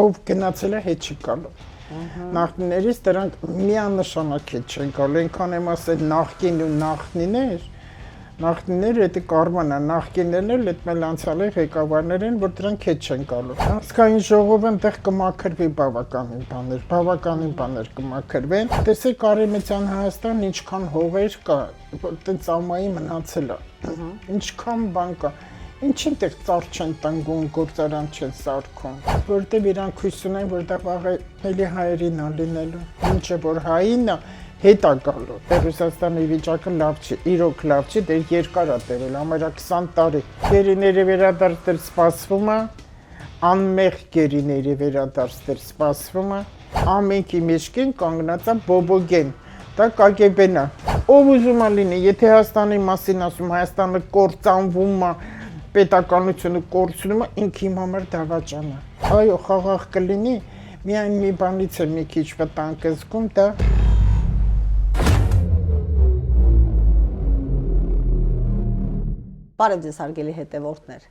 ով գնացել է հետ չի գալու։ Նախնիներից դրանք միանշանակ հետ չեն գալու, այնքան եմ ասել նախկին ու նախնիները դա կարմանը, նախկիններն էլ այդ մեր անցյալի ղեկավարներ են, որ դրանք հետ չեն գալու։ Ազգային ժողովը այնտեղ կմաքրվի բավականին բաներ կմաքրվեն։ Տեսեք Արևմտյան Հայաստան ինչքան հողեր կա, որ տենց ամայի մնացել է։ Ինչքան բան կա։ Ինչին տեղ ծառ չեն տնկում, գործարան չեն սարքում, որտեղ իրանք հույս ունեն, որ դա վաղը էլի հայերին է լինելու։ Ինչը որ հային է, հետ է գալու։ Ռուսաստանի վիճակը լավ չի, իրոք լավ չի, դեռ երկար է տևել, համարյա 20 տարի։ Գերիների վերադարձ դեռ սպասվում է, անմեղ գերիների վերադարձ դեռ սպասվում է, ամենքի մեջքին կանգնած է Բոբոգեն, դա KGB-ն է։ Ով ուզում է լինի, եթե Հայաստանի մասին ասում, Հայաստանը կործանվում է, պետականությունը կորցնում է, ինքը իմ համար դավաճան է։ Այո, խաղաղ կլինի, միայն մի բանից է մի քիչ վտանգ զգում, դա Բարև ձեզ հարգելի հետևորդներ։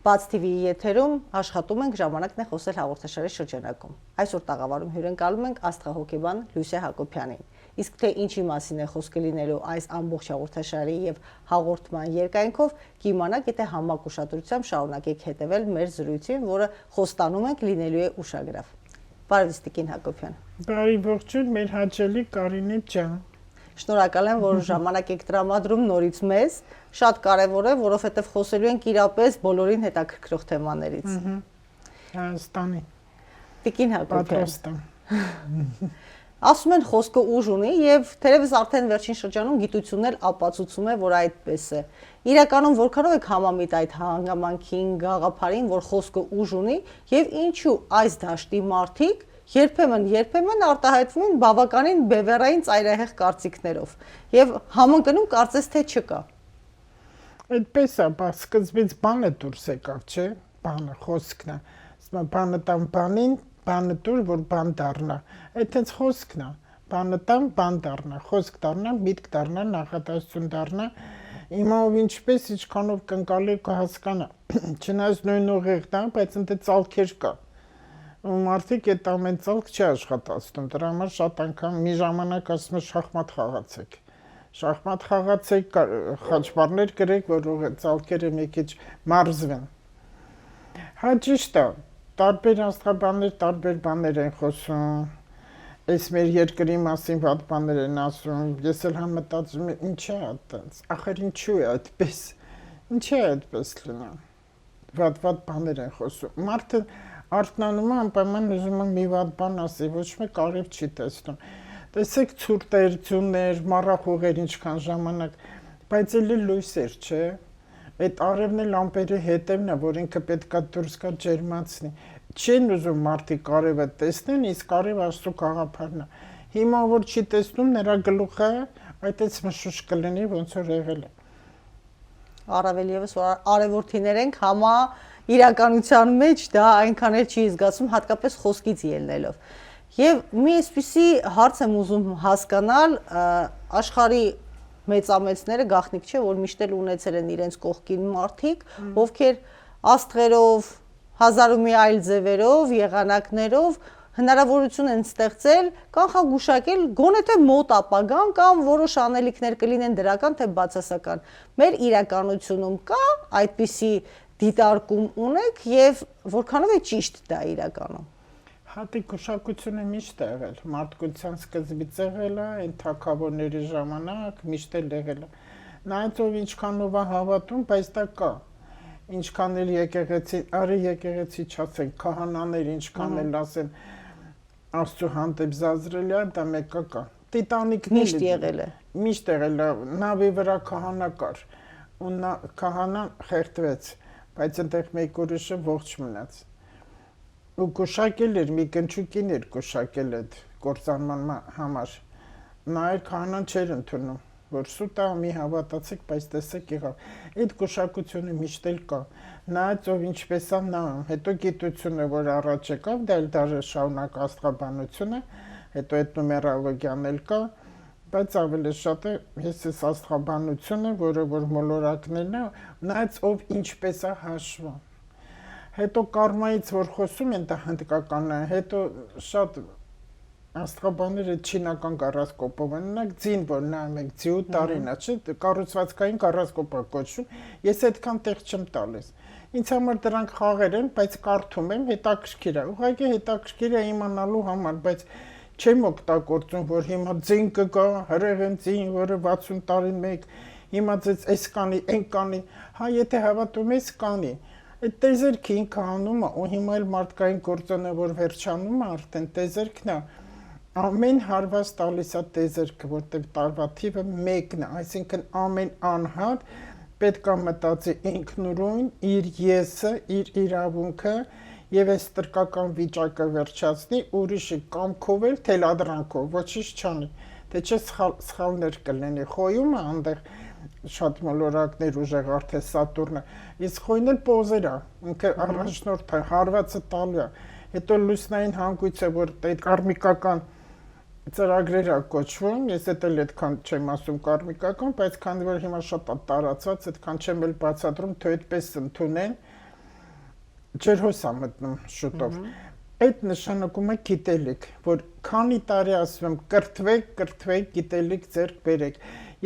Բաց TV-ի եթերում աշխատում ենք ժամանակն է խոսել հաղորդաշարի շրջանակում։ Այսօր տաղավարում հյուրընկալում ենք աստղահոգեբան Լուսիա Հակոբյանին։ Իսկ թե ինչի մասին է խոսքը լինելու այս ամբողջ հաղորդաշարի եւ հաղորդման երկայնքով կիմանաք, եթե համակ ուշադրությամբ շարունակեք հետևել մեր զրույցին, որը խոստանում ենք լինելու է ուշագրավ։ Բարև Տիկին Հակոբյան։ բարի ողջույն մեր հաճելի Կարինե ջան։ Շնորհակալ եմ, որ ժամանակ եք տրամադրում նորից մեզ։ Շատ կարևոր է, որովհետև խոսելու ենք իրապես բոլորին հետաքրքրող թեմաներից։ Հայաստանի։ Տիկին Հակոբյան։ Պատրաստում։ Ասում են խոսքը ուժ ունի եւ թերևս արդեն վերջին շրջանում գիտությունն էլ ապացուցում է, որ այդպես է։ Իրականում որքանով եք համամիտ այդ հանգամանքին, գաղափարին, որ խոսքը ուժ ունի եւ ինչու այս դաշտի մարդիկ երբեմն արտահայտվում են բավականին բևեռային ծայրահեղ կարծիքներով եւ համընկնում կարծես թե չկա։ Այդպես է, սկզբից բանը դուրս եկավ, չէ՞, բանը խոսքն է։ Ասում են բանը տան բանին, բանը դուր, որ բան դառնա։ Այդ հենց խոսքն է, բանը տան բան դառնա, խոսք դառնա, միտք դառնա, նախադասություն դառնա։ Հիմա ով ինչպես ինչքանով կընկալի կհասկանա։ Չնայած նույն ուղիղն է, բայց ընդ ծալքեր կա։ Մարդիկ այդ ամեն ծալք չի աշխատացնում, դրա համար շատ անգամ մի ժամանակ ասում են շախմատ խաղացեք։ Շախմատ խաղացեք, խաչմարներ գրեք, որ ծալքերը մի քիչ մարզվեն։ Հա ճիշտ է, տարբեր աստղաբաններ տարբեր բաներ են խոսում, այս մեր երկրի մասին վատ բաներ են ասում, ես էլ համ մտածում եմ ինչ է այդպես, ախր ինչու է այդպես, ինչ է այդպես լինում, վատ բաներ են խոսում, մարդը արթնանում է անպայման ուզում է մի վատ բան ասի, ոչ մեկ արև չի տեսնում, տեսեք ցուրտեր, ձյուններ, մառախուղեր ինչքան ժամանակ, բայց էլի լույս էր, չէ, այդ արևն էլ ամպերի հետևն է, որ ինքը պետքա դուրս գա ջերմացնի, չեն ուզում մարդիկ արևը տեսնեն, իսկ արևը Աստծո գաղափարն է, հիմա որ չի տեսնում, նրա գլուխը այդպես մշուշ կլինի, ոնց որ եղել է։ Առավել եւս որ արևորթիներ ենք համա իրականության մեջ դա այնքան էլ չի զգացում, հատկապես խոսքից ելնելով։ Եվ մի այսպիսի հարց եմ ուզում հասկանալ, աշխարհի մեծամեծները գաղտնիք չէ, որ միշտ էլ ունեցել են իրենց կողքին մարդիկ, ովքեր աստղերով, հազար ու մի այլ ձևերով, եղանակներով հնարավորություն են ստեղծել կանխագուշակել գոնե թե մոտ ապագան կամ որոշ անելիքներ կլինեն դրական թե բացասական։ Մեր իրականությունում կա այդպիսի դիտարկում ունեք եւ որքանով է ճիշտ դա իրականում։ Հատիկ գուշակությունը միշտ է եղել, մարդկության սկզբից եղել է, այն թագավորների ժամանակ միշտ էլ եղել է։ Նայած ով ինչքանով է հավատում, բայց դա կա։ Ինչքան էլ եկեղեցի, արի եկեղեցի չասեն, քահանաներ ինչքան էլ ասեն Աստծո հանդեպ զազրել է, դա մեկը կա։ Տիտանիկն միշտ եղել է։ Միշտ եղել է, նավի վրա քահանա կար, ու քահանան խեղդվեց, բայց այնտեղ մեկ ուրիշը ողջ մնաց։ Ու գուշակել էր, մի կնչուկին էր գուշակել այդ կործանման համար։ Նա էր քահանան չէր ընդունում, որ սուտ է, մի հավատացեք, բայց տեսեք եղավ։ Այդ գուշակությունը միշտ էլ կա։ Նայած ով ինչպես է նա, հետո գիտությունը, որ առաջ եկավ, դա էլ դաժե շարունակ աստղաբանությունը, հետո այդ նումերոլոգիան էլ կա, բայց ավելի շատ է ես այս աստղաբանությունը, որը որ մոլորակներն է, նայած ով ինչպես է հաշվում։ Հետո կարմայից որ խոսում են, դա հնդկականն է, հետո շատ աստղաբանները չինական կառասկոպով են, ունակ ձին, որ նայում եք, ձիու տարին է, չէ, կառուցվածքային կառասկոպ է կոչվում, ես այդքան տեղ չեմ տալիս։ Ինձ համար դրանք խաղեր են, բայց կարդում եմ, հետաքրքիր է, ուղղակի հետաքրքիր է իմանալու համար, բայց չեմ օգտագործում, որ հիմա ձին կգա, հրեղեն ձին, որը 60 տարին մեկ, հիմա ձեզ այս կանի, այն կանի, հա, եթե հավատում ես, կանի։ Այդ տեզերքը ինքը անում է, ու հիմա էլ մարդկային գործոնը, որ վերջանում է արդեն, տեզերքն է, ամեն հարված տալիս է տեզերքը, որտեղ տարվա թիվը մեկն է, այսինքն ամեն անհատ պետք է մտածի ինքնուրույն, իր եսը, իր իրավունքը եւ այս տրկական վիճակը վերջացնի, ուրիշի կամքով էլ թելադրանքով, ոչինչ չանի, թե չէ սխալներ կլինի, խոյումը այնտեղ շատ մոլորակներ ուժեղ արդեն Սատուրնը, իսկ խոյն էլ պոզեր է, ինքը առաջնորդ է, հարվածը տալու է, հետո լուսնային հանգույցը, որ այդ կարմիկական ծրագրեր է կոչվում, ես էլ այդքան չեմ ասում կարմիկական, բայց քանի որ հիմա շատ տարածված, այդքան չեմ էլ բացատրում, թե այդպես ընդունեն, ջրհոս է մտնում շուտով։ Այդ նշանակում է գիտելիք, որ քանի տարի ասում եմ կրթվեք, գիտելիք ձեռք բերեք։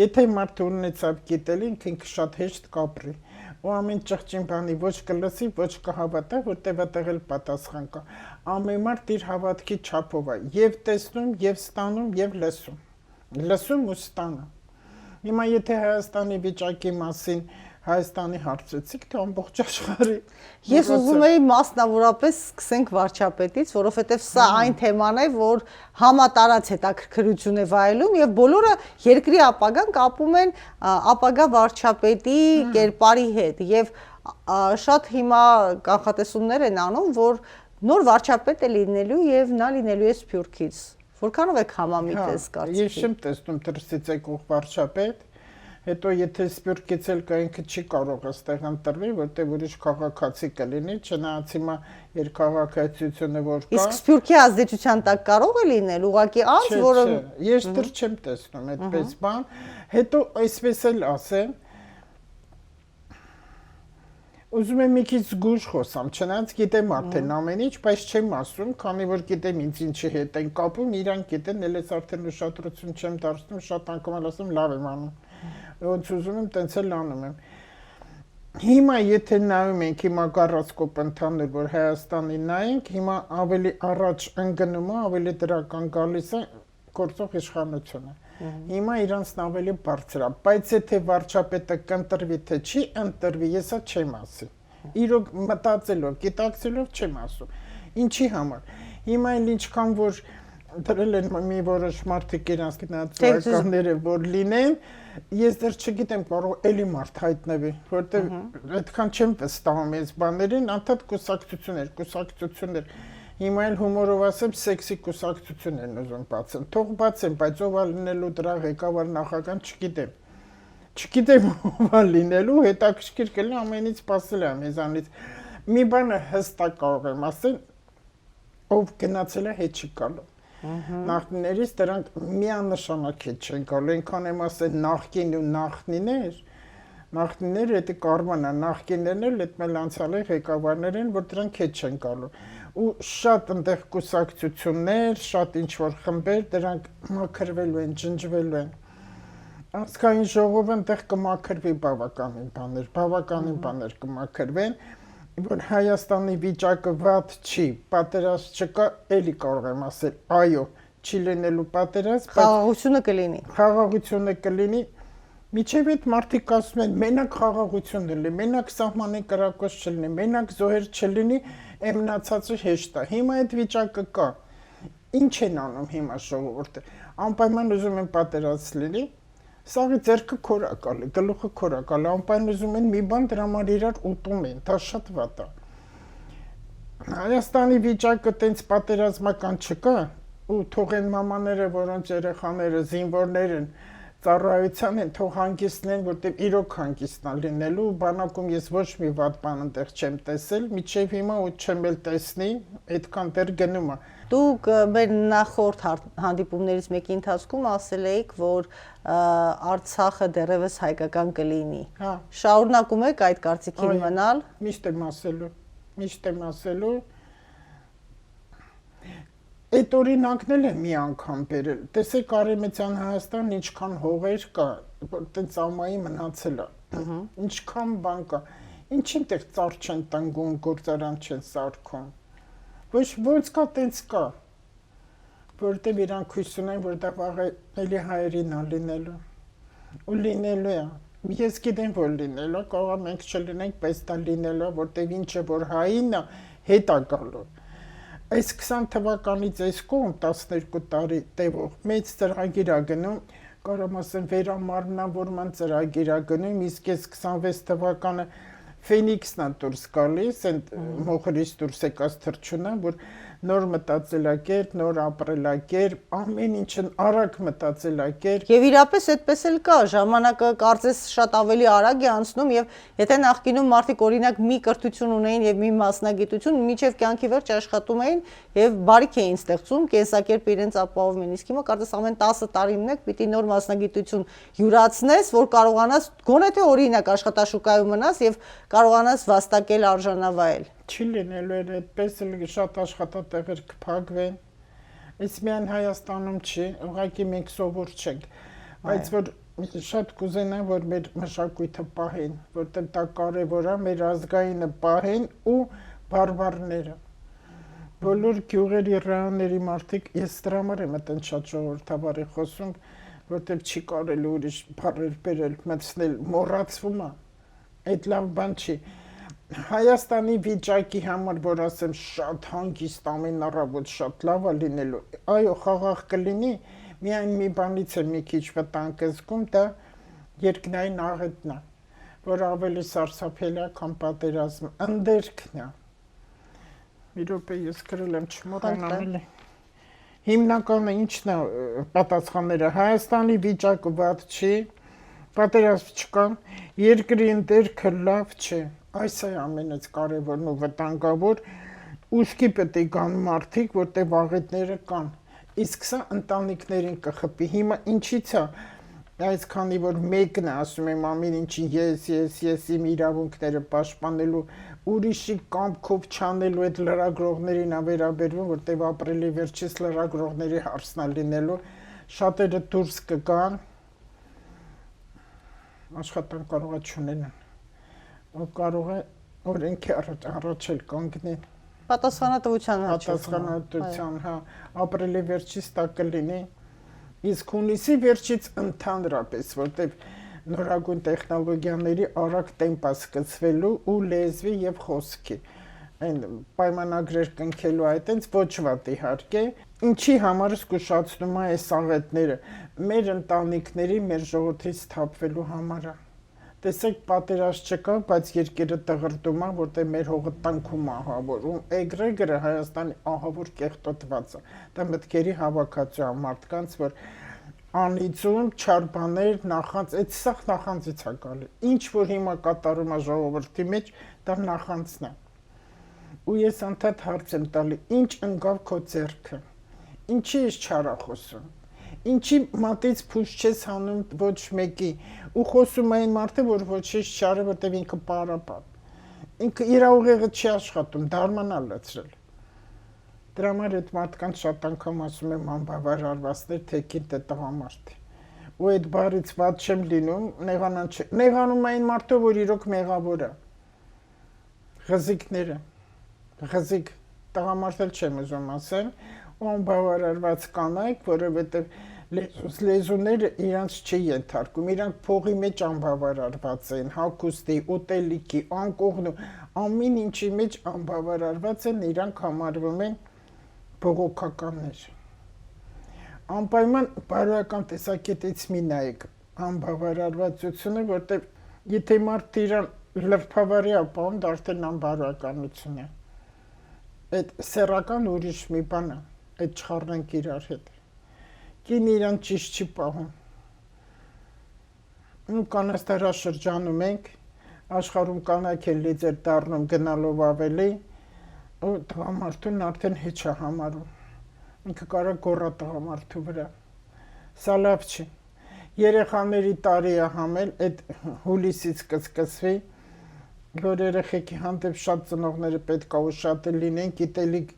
Եթե մարդը ունեցավ գիտելիք, ինքը շատ հեշտ կապրի։ Ու ամեն ճղճին բանի ոչ կլսի, ոչ կհավատա, որտեղ այդտեղ էլ պատասխան կա։ Ամեն մարդ իր հավատքի չափով է, եւ տեսնում, եւ ստանում, եւ լսում։ Լսում ու ստանում։ Հիմա եթե Հայաստանի վիճակի մասին Հայաստանի հարցրեցիք, թե ամբողջ աշխարհի։ Ես ուզում էի մասնավորապես սկսենք վարչապետից, որովհետև սա այն թեման է, որ համատարած հետաքրքրություն է վայելում եւ բոլորը երկրի ապագան կապում են ապագա վարչապետի կերպարի հետ եւ շատ հիմա կանխատեսումներ են անում, որ նոր վարչապետ է լինելու եւ նա լինելու է Սփյուռքից։ Որքանով եք համամիտ ես կարծիքի։ Ես չեմ տեսնում դրսից եկող վարչապետ, հետո եթե Սփյուռքից էլ կա ինքը չի կարող այստեղ ընտրվի, որտեղ ուրիշ քաղաքացի կլինի, չնայած հիմա երկքաղաքացիությունը որ կա։ Իսկ Սփյուռքի ազդեցության տակ կարող է լինել ուղղակի անձ, որը ես դեռ չեմ տեսնում այդպես բան, հետո այսպես էլ ասեմ, ուզում եմ մի քիչ զգույշ խոսամ, չնայած գիտեմ արդեն ամեն ինչ, բայց չեմ ասում, քանի որ գիտեմ ինձ ինչի հետ են կապում, իրանք գիտեն, էլ ես արդեն ուշադրություն չեմ դարձնում, շատ անգամ էլ ասում լավ եմ անում։ Ոնց ուզում եմ, տենց էլ անում եմ։ Հիմա եթե նայում ենք հիմա գառասկոպ ընդհանուր, որ Հայաստանի նայենք, հիմա ավելի առաջ ընկնումը, ավելի դրական գալիս է գործող իշխանությունը։ Հիմա իրանցն ավելի բարձր է, բայց եթե վարչապետը կընտրվի թե չի ընտրվի, ես դա չեմ ասի։ Իրոք մտածելով, գիտակցելով չեմ ասում։ Ինչի համար։ Հիմա էլ ինչքան որ դրել են մի որոշ մարդիկ իրանց գնացությունները որ լինեն, ես դեռ չգիտեմ կարող էլի մարդ հայտնվի, որտեղ այդքան չեմ վստահում այս բաներին, անդադ կուսակցություններ։ Հիմա էլ հումորով ասեմ, սեքսի կուսակցություն են ուզում բացեն։ Թող բացեն, բայց ով է լինելու դրա ղեկավար նախագահան չգիտեմ։ Չգիտեմ ով է լինելու, հետաքրքիր կլինի ամենից սպասել է մեզանից։ Մի բանը հստակ կարող եմ ասել, ով գնացել է հետ չի գալու։ Նախնիներից դրանք միանշանակ հետ չեն գալու, այնքան եմ ասել նախկին ու նախնիները դա կարման է, նախկիններն էլ այդ մեր անցյալի ղեկավարներ են, որ դրանք հետ չեն գալու։ Ու շատ այնտեղ կուսակցություններ, շատ ինչ-որ խմբեր, դրանք մաքրվելու են, ջնջվելու են։ Ազգային ժողովը այնտեղ կմաքրվի բավականին բաներ կմաքրվեն, որ Հայաստանի վիճակը վատ չի, պատերազմ չկա, էլի կարող եմ ասել, այո, չի լինելու պատերազմ, խաղաղությունը կլինի, միջև այդ մարդիկ ասում են, մենակ խաղաղություն լինի, մենակ սահմանի կրակոց չլինի, մենակ զոհեր չլինի, մնացածը հեշտ է։ Հիմա այդ վիճակը կա։ Ինչ են անում հիմա ժողովուրդը։ Անպայման ուզում են պատերազմ լինի, սաղի ձեռքը քոր է գալի, գլուխը քոր է գալի, անպայման ուզում են մի բան դրա համար իրար ուտում են, դա շատ վատ է։ Հայաստանի վիճակը տենց պատերազմական չկա, ու թող են մամաները, որոնց երեխաները զինվորներ են, ծառայության են, թող հանգիստն որտեղ իրոք հանգիստն լինելու, բանակում ես ոչ մի վատ բան այնտեղ չեմ տեսել, միջև հիմա ու չեմ էլ տեսնի, այդքան դեռ գնում է։ Դուք մեր նախորդ հանդիպումներից մեկի ընթացքում ասել էիք, որ Արցախը դեռևս հայկական կլինի։ Շարունակում եք այդ կարծիքին մնալ։ Միշտ եմ ասելու։ Միշտ եմ ասելու այդ օրինակն էլ է մի անգամ բերել։ Տեսեք Արեմեցյան Հայաստան ինչքան հողեր կա, որ տենց ամայի մնացել է։ Ինչքան բան կա։ Ինչին տեղ ծառ չեն տնկում, գործարան չեն սարքում։ Ոնց կա տենց կա։ Որտեղ իրանք հույս ունեն, որ դա վաղը էլի հայերին է լինելու։ Ու լինելու է։ Ես գիտեմ, որ լինելու է, կարող է մենք չլինենք, բայց դա լինելու է, որտեղ ինչը որ հային է, հետ է գալու։ Այս 20 թվականից այս կողմ 12 տարի տևող մեծ ծրագիր է գնում, կարող եմ ասեմ վերամարմնավորման ծրագիր է գնում, իսկ այս 26 թվականը Ֆենիքսն է դուրս գալիս, այն մոխրից դուրս եկած թռչունը, որ նոր մտածելակերպ, նոր ապրելակերպ, ամեն ինչն արագ մտածելակերպ։ Եվ իրապես այդպես էլ կա, ժամանակը կարծես շատ ավելի արագ է անցնում եւ եթե նախկինում մարդիկ օրինակ մի կրթություն ունեին եւ մի մասնագիտություն, մինչեւ կյանքի վերջ աշխատում էին եւ բարիք էին ստեղծում, կենսակերպ իրենց ապահովում, իսկ հիմա կարծես ամեն 10 տարին մեկ պիտի նոր մասնագիտություն յուրացնես, որ կարողանաս գոնե թե օրինակ աշխատաշուկայում մնաս եւ կարողանաս վաստակել արժանավայել։ Չի լինելու էր այդպես, շատ աշխատատեղեր կփակվեն։ Այս միայն Հայաստանում չի, ուղղակի մենք սովոր չենք, բայց որ շատ կուզենամ, որ մեր մշակույթը պահեն, որտեղ դա կարևոր է, մեր ազգայինը պահեն ու բարբարները։ Բոլոր գյուղերի ռայոնների մարդիկ, ես դրա համար եմ այդեն շատ ժողովրդավարի խոսում, որտեղ չի կարելի ուրիշ բառեր բերել, մտցնել, մոռացվում է։ Այդ լավ բան չի։ Հայաստանի վիճակի համար, որ ասեմ շատ հանգիստ ամեն առավոտ շատ լավ է լինելու, այո, խաղաղ կլինի, միայն մի բանից է մի քիչ վտանգ զգում, դա երկնային աղետն է, որ ավելի սարսափելի է, քան պատերազմը, ընդերքն է։ Մի րոպե ես գրել եմ չմոռանամ։ Հիմնականը ինչն է պատասխանները, Հայաստանի վիճակը վատ չի, պատերազմ չկա, երկրի ընդերքը լավ չէ, այս է ամենից կարևորն ու վտանգավոր, ուշքի պետք է գան մարդիկ, որտեղ աղետները կան, իսկ սա ընտանիքներին կխփի, հիմա ինչից է, այսքանի որ մեկն է ասում եմ ամեն ինչի ես իմ իրավունքները պաշտպանելու, ուրիշի կամքով չանելու այդ լրագրողներին է վերաբերվում, որտեղ ապրելի վերջից լրագրողների հարցն է լինելու, շատերը դուրս կգան, աշխատանք կարող է չունենան, ու կարող է օրենքի առաջ էլ կանգնեն։ Պատասխանատվության, հա, ապրելի վերջից դա կլինի, իսկ հունիսի վերջից ընդհանրապես, որտեղ նորագույն տեխնոլոգիաների արագ տեմպ է սկսվելու ու լեզվի եւ խոսքի, այն պայմանագրեր կնքելու այդտենց ոչ վատ իհարկե, ինչի համար զգուշացնում է այս աղետները, մեր ընտանիքների, մեր ժողովրդից թափվելու համար է։ Տեսեք, պատերազմ չկա, բայց երկիրը տղրտում է, որտեղ մեր հողը տնքում է ահավոր, էգրեգորը Հայաստանի ահավոր կեղտոտված է, դա մտքերի հավաքածու է մարդկանց, որ անիծում, չար բաներ, նախանց, այդ սաղ նախանցից է գալի, ինչ որ հիմա կատարում է ժողովրդի մեջ, դա նախանցն է, ու ես անդադ հարց եմ տալի, ինչ ընկավ քո ձեռքը, ինչի ես չար խոսում, ինչի մատից փուշ չես հանում ոչ մեկի, ու խոսում այն մարդը, որ ոչինչ չարը, որտեղ ինքը պարապան, ինքը իր ուղեղը չի աշխատում, դարմանա լցրել։ Դրա համար այդ մարդկանց շատ անգամ ասում եմ անբավարարվածներ, թե կինտ է տղամարդ է։ Ու այդ բարից վատ չեմ լինում, նեղանում այն մարդը, որ իրոք մեղավոր է։ Ղզիկները, ղզիկ, տղամարդ էլ չեմ ուզում ասել, ու անբավարարված կանայք, որովհետև լեզուները իրանց չի ենթարկում, իրանք փողի մեջ անբավարարված են, հագուստի, ուտելիքի, անկողնու, ամեն ինչի մեջ անբավարարված են, իրանք համարվում են բողոքականներ։ Անպայման բարոյական տեսակետից մի նայեք անբավարարվածությունը, որտեղ եթե մարդը իրան լրբավարի ապահում, դա արդեն անբարոյականություն է։ Այդ սեռական ուրիշ մի բան է, այդ չխառնենք իրար հետ։ Կինը իրան ճիշտ չի պահում։ Ու կանաստարաշրջանում ենք, աշխարհում կանայք էլ լիձեր դառնում գնալով ավելի, ու տղամարդուն արդեն հեչ է համարում։ Ինքը կարող է գոռա տղամարդու վրա։ Սա լավ չի։ Երեխաների տարի է համել, այդ հուլիսից կսկսվի, որ երեխեքի հանդեպ շատ ծնողները պետք է ուշադիր լինեն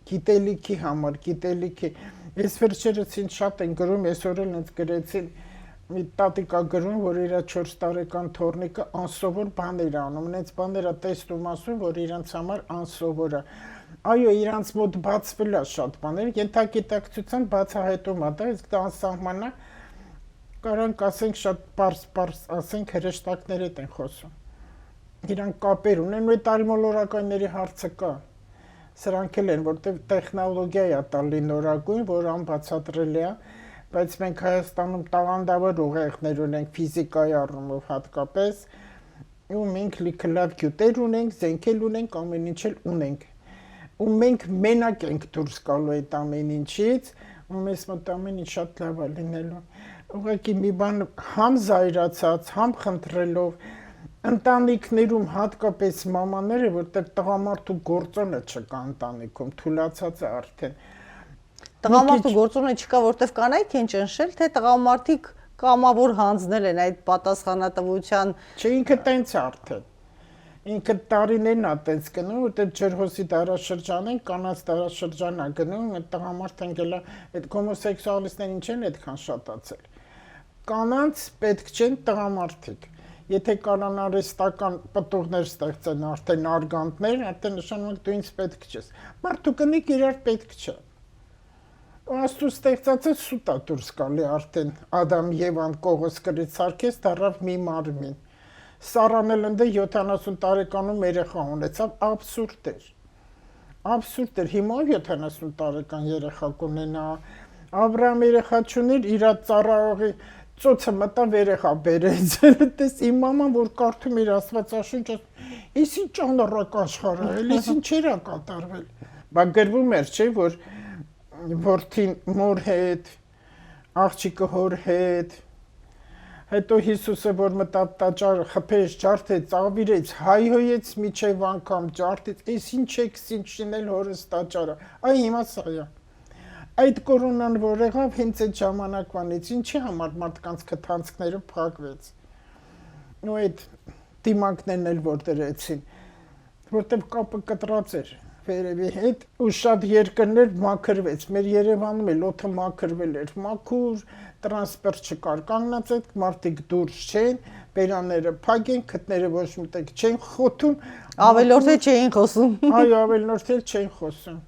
գիտելիքի համար, գիտելիքի։ Ես վերջերս ինձ շատ են գրում, այսօր էլ ինձ գրեցին մի տատիկա գրում, որ իր 4 տարեկան թոռնիկը անսովոր բաներ անում, այնց բաները տեսնում ասում, որ իրանց համար անսովոր է։ Այո, իրանց մոտ բացվել է շատ բաներ, ենթագիտակցության բացահայտում է, դա իսկ դա անսահման է, կարանք ասենք շատ պարզ ասենք հրեշտակներ հետ են խոսում։ Իրանք կապեր ունեն, ու այդ արիմոլորակայինների հարցը կա։ Սրանք էլ են, որտեղ տեխնոլոգիա է տալի նորագույն, որ անբացատրելի է, բայց մենք Հայաստանում տաղանդավոր ուղեղներ ունենք ֆիզիկայի առումով հատկապես, ու մենք լիքը լավ գյուտեր ունենք, զենքեր ունենք, ամեն ինչ էլ ունենք։ Ու մենք մենակ ենք դուրս գալու այդ ամեն ինչից, ու մեզ մոտ ամեն ինչ շատ լավ է լինելու։ Ուղղակի մի բան համ զայրացած, համ խնդրելով ընտանիքներում հատկապես մամաները, որտեղ տղամարդու գործոնը չկա ընտանիքում, թուլացած է արդեն։ Տղամարդու գործոնը չկա, որտեղ կանայք են ճնշել, թե տղամարդիկ կամավոր հանձնել են այդ պատասխանատվության։ Չէ, ինքը տենց է արդեն։ Ինքը տարիներն է տենց գնում, որտեղ ջրհոսի դարաշրջան են, կանանց դարաշրջան է գնում, այդ տղամարդն գելա, այդ հոմոսեքսուալիստներն ինչ են այդքան շատացել։ Կանանց պետք չեն տղամարդիկ։ Եթե կանոնարիստական պտուղներ ստեղծեն արդեն արգանդներ, արդեն նշանակում դու ինձ պետք չես։ Մարդու կնիկ իրար պետք չէ։ Աստու ստեղծածը սուտ է դուրս գալի արդեն Ադամ Եվան կողոս գրից սարքեց դառավ մի մարմին։ Սառան էլ ընդ 70 տարեկանում երեխա ունեցավ, աբսուրդ էր։ Աբսուրդ էր, հիմա 70 տարեկան երեխա կունենա։ Աբրահամ երեխա չուներ, իր ծառայողի ծոցը մտավ երեխա բերեց, տես իմ մաման, որ կարդում իր Աստվածաշունչը, ես ինչ անառակ աշխարհ է, ես ինչեր է կատարվել։ Բա գրվում էր, չէ, որ որդին մոր հետ, աղջիկը հոր հետ, հետո Հիսուսը, որ մտավ տաճարը, խփեց, ջարդեց, ավիրեց, հայհոյեց միջև անգամ ջարդեց, ես ինչ եք շինել հորս տաճարը, այ հիմա սա է։ Այդ կորոնան, որ եղավ, հենց այդ ժամանակվանից ինչի համար մարդկանց քթանցքները փակվեց։ Ու այդ դիմանկներն էլ որ դրեցին, որտեղ կապը կտրած էր վերևի հետ, ու շատ երկրներ մաքրվեց։ Մեր Երևանում էլ օդը մաքրվել էր, մաքուր տրանսպորտ չկար, կանգնած այդ մարդիկ դուրս չեն, բերանները փակ են, քթները ոչ մտեք չեն խոթում, Ավելորդ էլ չէին խոսում։ Այո, ավելորդ էլ չեն խոսում։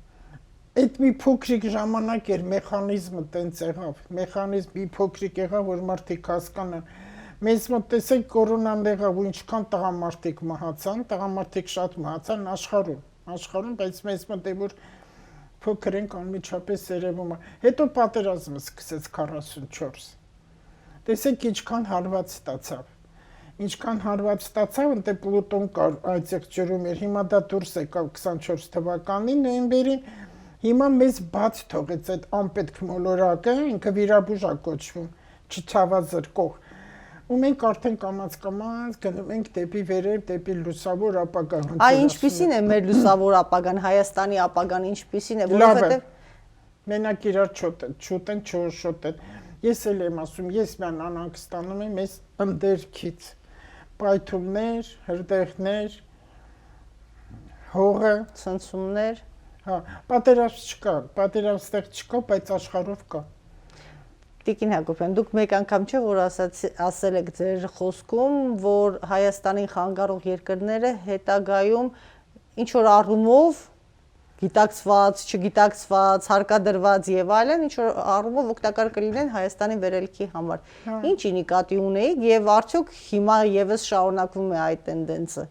Այդ մի փոքրիկ ժամանակ էր մեխանիզմը տենց եղավ, մեխանիզմ մի փոքրիկ եղավ, որ մարդիկ հասկանան։ Մեզ մոտ տեսեք կորոնան եղավ ու ինչքան տղամարդիկ մահացան, տղամարդիկ շատ մահացան աշխարհում, բայց մեզ մոտ է որ փոքր ենք անմիջապես երևում է։ Հետո պատերազմը սկսեց 44։ Տեսեք ինչքան հարված ստացավ։ Ինչքան հարված ստացավ, ընդ Պլուտոն կար այդեղ ջրում էր, հիմա դա դուրս եկավ 24 թվականին նոյեմբերին։ Հիմա մեզ բաց թողեց այդ անպետք մոլորակը, ինքը վիրաբույժ է կոչվում, չցավազրկող։ Ու մենք արդեն կամաց գնում ենք դեպի վերև, դեպի լուսավոր ապագա։ Այ ինչպիսին է մեր լուսավոր ապագան, Հայաստանի ապագան ինչպիսին է, որովհետև մենակ իրար չուտեն, չորշոտեն։ Ես էլ եմ ասում, ես միան անանք ստանում եմ ես ընդերքից։ Պայթումներ, հրդեհներ, հողը, ցնցումներ։ Հա, պատերազմ չկա, պատերազմ ստեղ չկա, բայց աշխարհով կա։ Տիկին Հակոբյան, դուք մեկ անգամ չէ որ ասել եք ձեր խոսքում, որ Հայաստանին խանգարող երկրները հետագայում ինչ որ առումով գիտակցված, չգիտակցված, հարկադրված եւ այլն, ինչ որ առումով օգտակար կլինեն Հայաստանի վերելքի համար։ Ինչի նկատի ունեիք եւ արդյոք հիմա եւս շարունակվում է այդ տենդենսը։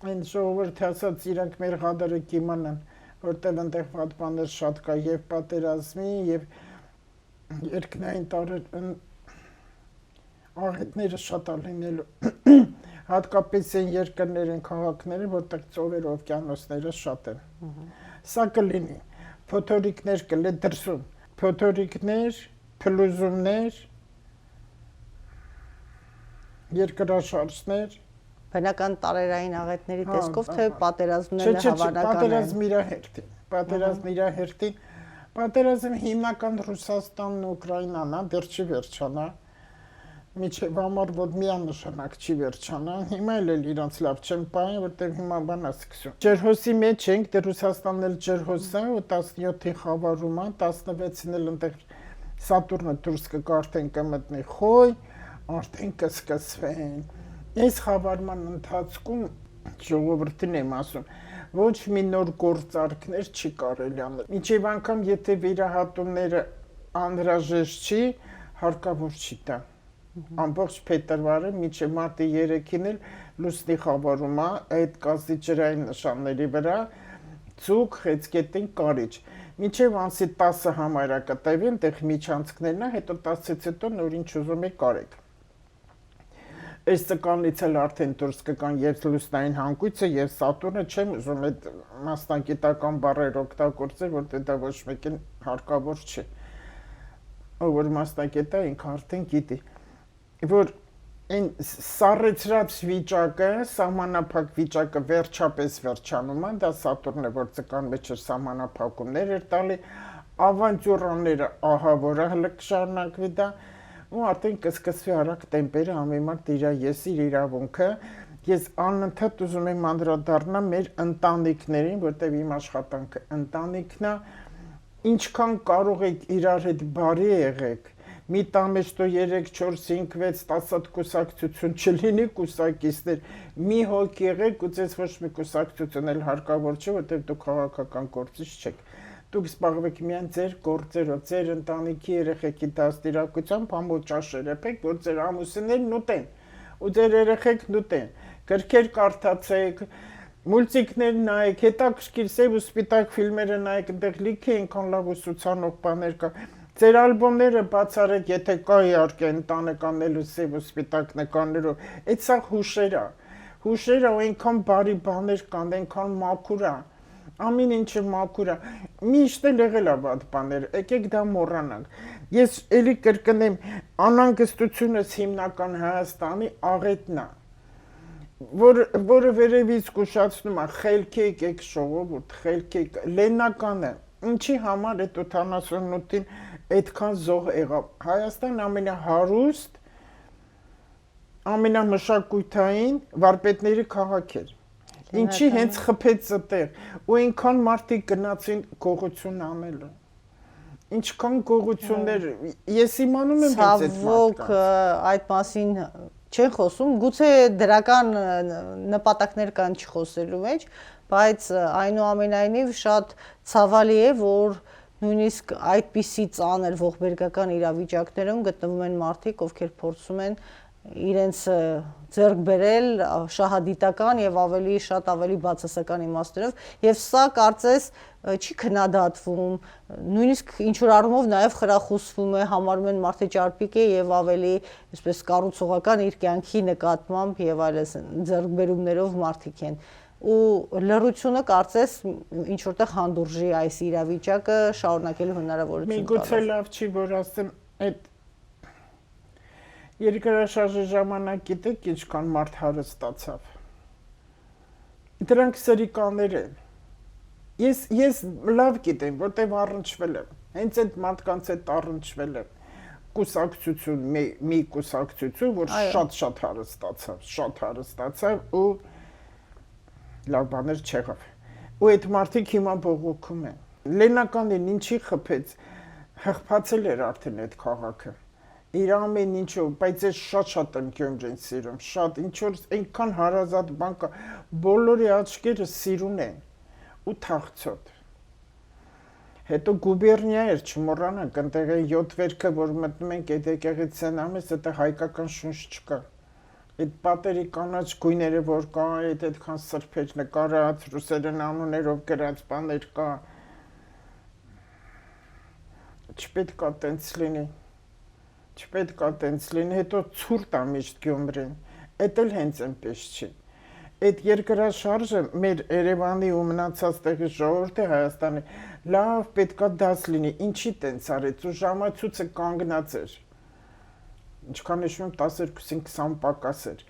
Այն ժողովուրդը ասած իրանք մեր ղադարը կիմանան, որտեղ այնտեղ վատ բաներ շատ կա եւ պատերազմի եւ երկնային տարր աղետները շատ է լինելու։ Հատկապես այն երկրներ են քաղաքները, որտեղ ծովեր օվկիանոսները շատ են։ Սա կլինի, փոթորիկներ կլինի դրսում, փոթորիկներ, փլուզումներ, երկրաշարժներ, բնական տարերային աղետների տեսքով թե պատերազմները հավանական են։ Պատերազմն իր հերթին, պատերազմը հիմնական Ռուսաստանն ու Ուկրաինան է, դեռ չի վերջանա։ Միջև համար որ միանշանակ չի վերջանա, հիմա էլ իրանց լավ չեն պահին, որտեղ հիմա բանա սկսում։ Ջրհոսի մեջ ենք, դե Ռուսաստանն էլ ջրհոս է, ու 17-ին խավարում է, 16-ին էլ այնտեղ Սատուրնը դուրս կգա, արդեն կմտնի խոյ, արդեն կսկսվեն։ Այս խավարման ընթացքում ժողովրդին եմ ասում, ոչ մի նոր գործարքներ չի կարելի անել։ Մինչև անգամ եթե վիրահատումները անհրաժեշտ չի, հարկավոր չի տա։ Ամբողջ փետրվարը մինչև մարտի 3-ին էլ լուսնի խավարում է, այդ կազի ջրային նշանների վրա ցուկ խեցգետին կարիճ։ Մինչև ամսի 10-ը համարյա կտևի, այնտեղ միջանցքներն է, հետո 10-ից հետո նորին չուզում եք կարեք։ Այս ծկանից էլ արդեն դուրս կգան եւ լուսնային հանգույցը եւ Սատուրնը, չեմ ուզում այդ մասնագիտական բառեր օգտագործել, որտեղ դա ոչ մեկին հարկավոր չի։ Ով որ մասնագետ է, ինքը արդեն գիտի, որ այն սառեցրած վիճակը, սահմանափակ վիճակը վերջապես վերջանում է, դա Սատուրնը, որ ծկան մեջ էր սահմանափակումներ էր տալի, ավանտյուրաները ահա որ հələ կշարունակվի դա, ու արդեն կսկսվի արագ տեմպերը ամենամարդ իր եսիր իրավունքը, ես անընդհատ ուզում եմ անդրադառնալ մեր ընտանիքներին, որտեղ իմ աշխատանքը ընտանիքն է, ինչքան կարող եք իրար հետ բարի եղեք, մի տամեջ տո 3, 4, 5, 6, 10 հատ կուսակցություն չլինի կուսակիցներ, մի հոգ եղեք ու ձեզ ոչ մի կուսակցություն էլ հարկավոր չէ, որտեղ դուք քաղաքական գործիչ չեք։ Դուք զբաղվեք միայն ձեր գործերով, ձեր ընտանիքի երեխեքի դաստիարակությամբ, ամոճաշեր եպեք, որ ձեր ամուսիններն ուտեն, ու ձեր երեխեքն ուտեն, գրքեր կարդացեք, մուլտիկներ նայեք, հետաքրքիր սև ու սպիտակ ֆիլմերը նայեք, այնտեղ լիք է այնքան լավ ուսուցանող բաներ կա։ Ձեր ալբոմները բացառեք, եթե կա իհարկե ընտանեկանելու սև ու սպիտակ նկարներով, այդ սա հուշեր է ու այնքան բարի բաներ կան, այնքան մաքուր է, ամեն ինչը մաքուր է, միշտ էլ եղել է վատ բաներ, եկեք դա մոռանանք։ Ես էլի կրկնեմ, անհանգստությունս հիմնական Հայաստանի աղետն է, որը վերևից կուշացնում է, խելքեք եք ժողովուրդ, խելքեք, լեննական է, ինչի համար այդ 88-ին այդքան զոհ եղավ։ Հայաստան ամենահարուստ, ամենամշակութային վարպետների քաղաք էր։ Ինչի հենց խփեց այդտեղ, ու այնքան մարդիկ գնացին գողություն անելու։ Ինչքան գողություններ, ես իմանում եմ հենց այդ ցավոք այդ մասին չեն խոսում, գուցե դրական նպատակներ կան չխոսելու մեջ, բայց այնուամենայնիվ շատ ցավալի է, որ նույնիսկ այդպիսի ծանր ողբերգական իրավիճակներում գտնվում են մարդիկ, ովքեր փորձում են իրենց ձեռք բերել շահադիտական եւ ավելի բացասական իմաստներով, եւ սա կարծես չի քննադատվում, նույնիսկ ինչ որ առումով նաեւ խրախուսվում է, համարում են մարդը ճարպիկ է եւ ավելի այսպես կառուցողական իր կյանքի նկատմամբ եւ այլս ձեռքբերումներով մարդիկ են։ Ու լրությունը կարծես ինչ որտեղ հանդուրժի այս իրավիճակը շարունակելու հնարավորություն տալիս։ Միգուցե լավ չի, որ ասեմ, այդ երկրաշարժի ժամանակ գիտեք ինչքան մարդ հարստացավ։ Դրանք սրիկաներ են։ Ես լավ գիտեմ, որտեղ առնչվել եմ։ Հենց այդ մարդկանց հետ առնչվել եմ։ Կուսակցություն, մի կուսակցություն, որ շատ հարստացավ ու լավ բաներ չեղավ։ Ու այդ մարդիկ հիմա բողոքում են։ Լեննականին ինչի խփեց, հղբացել էր արդեն այդ քաղաքը։ Իր ամեն ինչով, բայց ես շատ եմ Գյումրին սիրում, շատ, ինչ որ այնքան հարազատ բան կա, բոլորի աչքերը սիրուն են ու թախծոտ։ Հետո գուբերնիա էր, չմոռանանք, այնտեղ է 7 վերքը, որ մտնում ենք այդ եկեղեցին ամես, դա հայկական շունչ չկա։ Այդ պատերի կանաչ գույները, որ կա, այդքան սրբեր նկարած, ռուսերեն անուններով գրած բաներ կա։ Չպետք է տենց լինի, հետո ցուրտ է միշտ Գյումրին, էդ էլ հենց այնպես չի։ Այդ երկրաշարժը մեր Երևանի ու մնացած տեղի ժողովրդի Հայաստանի լավ պետքա դաս լինի, ինչի տենց արեց ու ժամացույցը կանգնած էր։ Ինչքան հիշում եմ 12-ին 20 պակաս էր։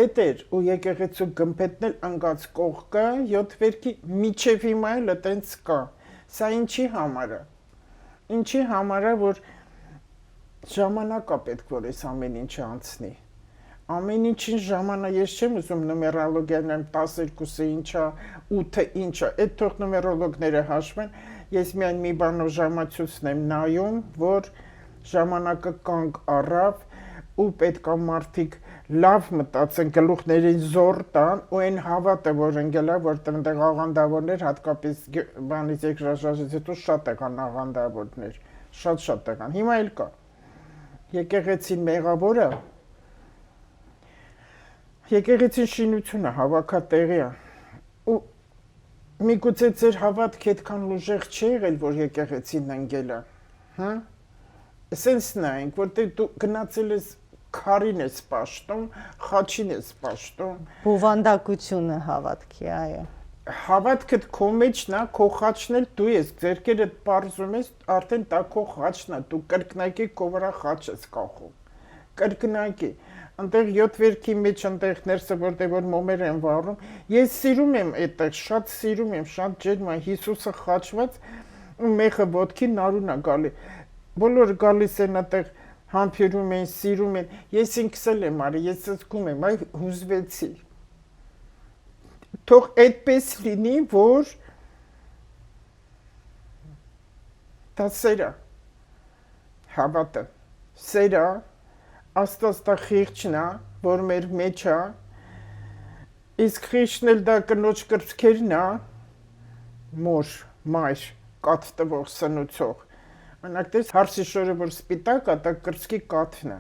Այդ էր ու եկեղեցու գմբեթն էլ ընկած կողքը 7 վերքի միջև հիմա էլ տենց կա։ Սա ինչի համար է։ Ինչի համար է, որ ժամանակ է պետք, որ այս ամեն ինչը անցնի։ Ամեն ինչին ժամանակ, ես չեմ ուզում նումերոլոգիան 12-ը ինչա, 8-ը ինչա, այդ թող նումերոլոգները հաշվեն, ես միայն մի բանով ժամացույցն եմ նայում, որ ժամանակը կանգ առավ ու պետք է մարդիկ լավ մտածեն, գլուխներին զոր տան ու այն հավատը, որ ընկել է, որտեղ այնտեղ աղանդավորներ, հատկապես բանից երկրաշարժից հետո շատ եղան աղանդավորներ, շատ եղան, հիմա էլ կա։ Եկեղեցին մեղավորը, եկեղեցին շինությունը հավաքատեղի է ու միգուցե ձեր հավատքը այդքան ուժեղ չի եղել, որ եկեղեցին ընկել է, հա? Սենսն է, որտեղ դու գնացել ես քարին ես պաշտում, խաչին ես պաշտում։ Բովանդակությունը հավատքի, այո։ Հավատքդ քո մեջն է, քո խաչն էլ դու ես, ձերքերդ պարզում ես, արդեն դա քո խաչն է, դու կրկնակի քո վրա խաչ ես կախում։ Կրկնակի այնտեղ 7 վերքի մեջ այնտեղ ներսը որտեղ որ մոմեր են վառում, ես սիրում եմ այդտեղ, շատ սիրում եմ, շատ ջերմ է, Հիսուսը խաչված ու մեղը ոտքին նարուն է գալի։ Բոլորը գալիս են այդտեղ համբերում են, սիրում են, ես ինքս էլ եմ արի, ես զգում եմ, այ հուզվեցի։ Թող այդպես լինի, որ դա սերա, հավատը, սերա, Աստվածը խիղճն է, որ մեր մեջ է, իսկ խիղճն էլ դա կնոջ կրծքերն է, մոր, մայր, կաթ տվող, սնուցող։ Մենակ դες հարսի շորը, որ սպիտակ է, դա կրծքի կաթն է։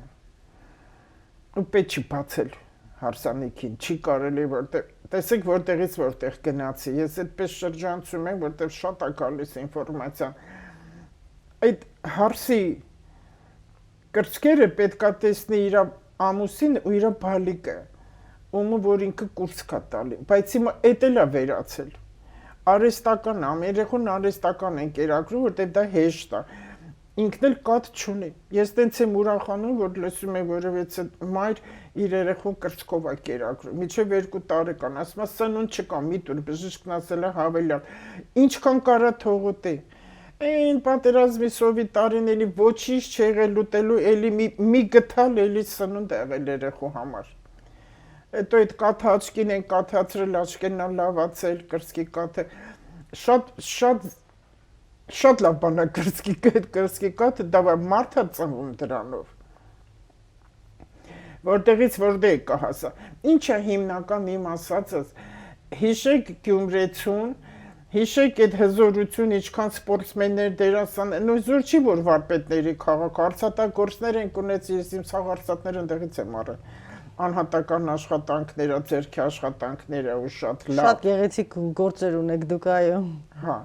Ու պետք չի բացել հարսանիքին, չի կարելի որտեղ, տեսեք որտեղից որտեղ գնացի, ես այդպես շրջանցում եմ, որտեղ շատ է գալիս ինֆորմացիան։ Այդ հարսի կրծքերը պետք է տեսնի իր ամուսին ու իր բալիկը, ումը որ ինքը կուրս կա տալի, բայց հիմա էդ էլ է վերացել։ Արհեստական է, երեխուն արհեստական են կերակրում, որտեղ դա հեշտ է։ Ինքն էլ կաթ չունի։ Ես տենց եմ ուրախանում, որ լսում եմ որևէ մայր իր երեխուն կրծքով է կերակրում։ Մինչև 2 տարեկան, ասում է սնունդ չկա, մի տուր, բժիշկն ասել է հավելյալ։ Ինչքան կարա թողոտի։ Այն պատերազմի սովետ տարիների ոչինչ չեղել ուտելու, էլի մի գտալ, էլի սնունդ եղել երեխու համար։ Հետո այդ կաթը աչքին են կաթացրել, աչքերն են լավացել, կրծքի կաթը։ Շատ լավ բան է կրծքի կաթը, դա մարդը ծնվում դրանով։ Որտեղից որտեղ կհասա։ Ինչ է հիմնական իմ ասածս, հիշեք Գյումրեցուն, հիշեք այդ հզորություն, ինչքան սպորտսմեններ դերասան, զուր չի որ վարպետների քաղաք, արծաթագործներ են կունեցել, ես իմ ցաղարծաթները ընդեղից եմ առել, անհատական աշխատանքները, ձեռքի աշխատանքները ու շատ լավ։ Շատ գեղեցիկ գործեր ունեք դուք, այո։ Հա։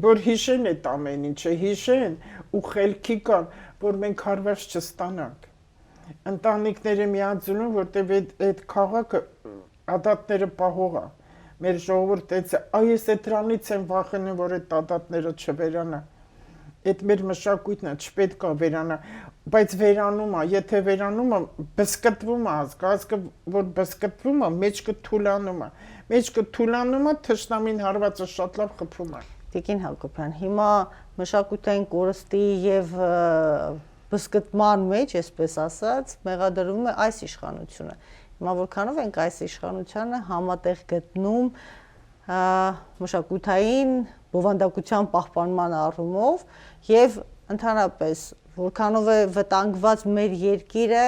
Որ հիշեն այդ ամեն ինչը, հիշեն ու խելքի կան, որ մենք հարված չստանանք։ Ընտանիքները միաձուլում, որտեղ այդ քաղաքը ադատները պահող է։ Մեր ժողովուրդը այս է դրանից են վախենում, որ այդ ադատները չվերանա։ Այդ մեր մշակույթն է, չպետք է վերանա, բայց վերանում է, եթե վերանում է, բսկտվում է ազգը, որ բսկտվում է, մեջքը թուլանում է։ Մեջքը թուլանում է, թշնամին հարվածը շատ լավ խփում է։ Տիկին Հակոբյան, հիմա մշակութային կորստի եւ բսկտման մեջ, այսպես ասած, մեղադրվում է այս իշխանությունը։ Հիմա որքանով ենք այս իշխանությանը համատեղ գտնում մշակութային բովանդակության պահպանման առումով եւ ընդհանրապես որքանով է վտանգված մեր երկիրը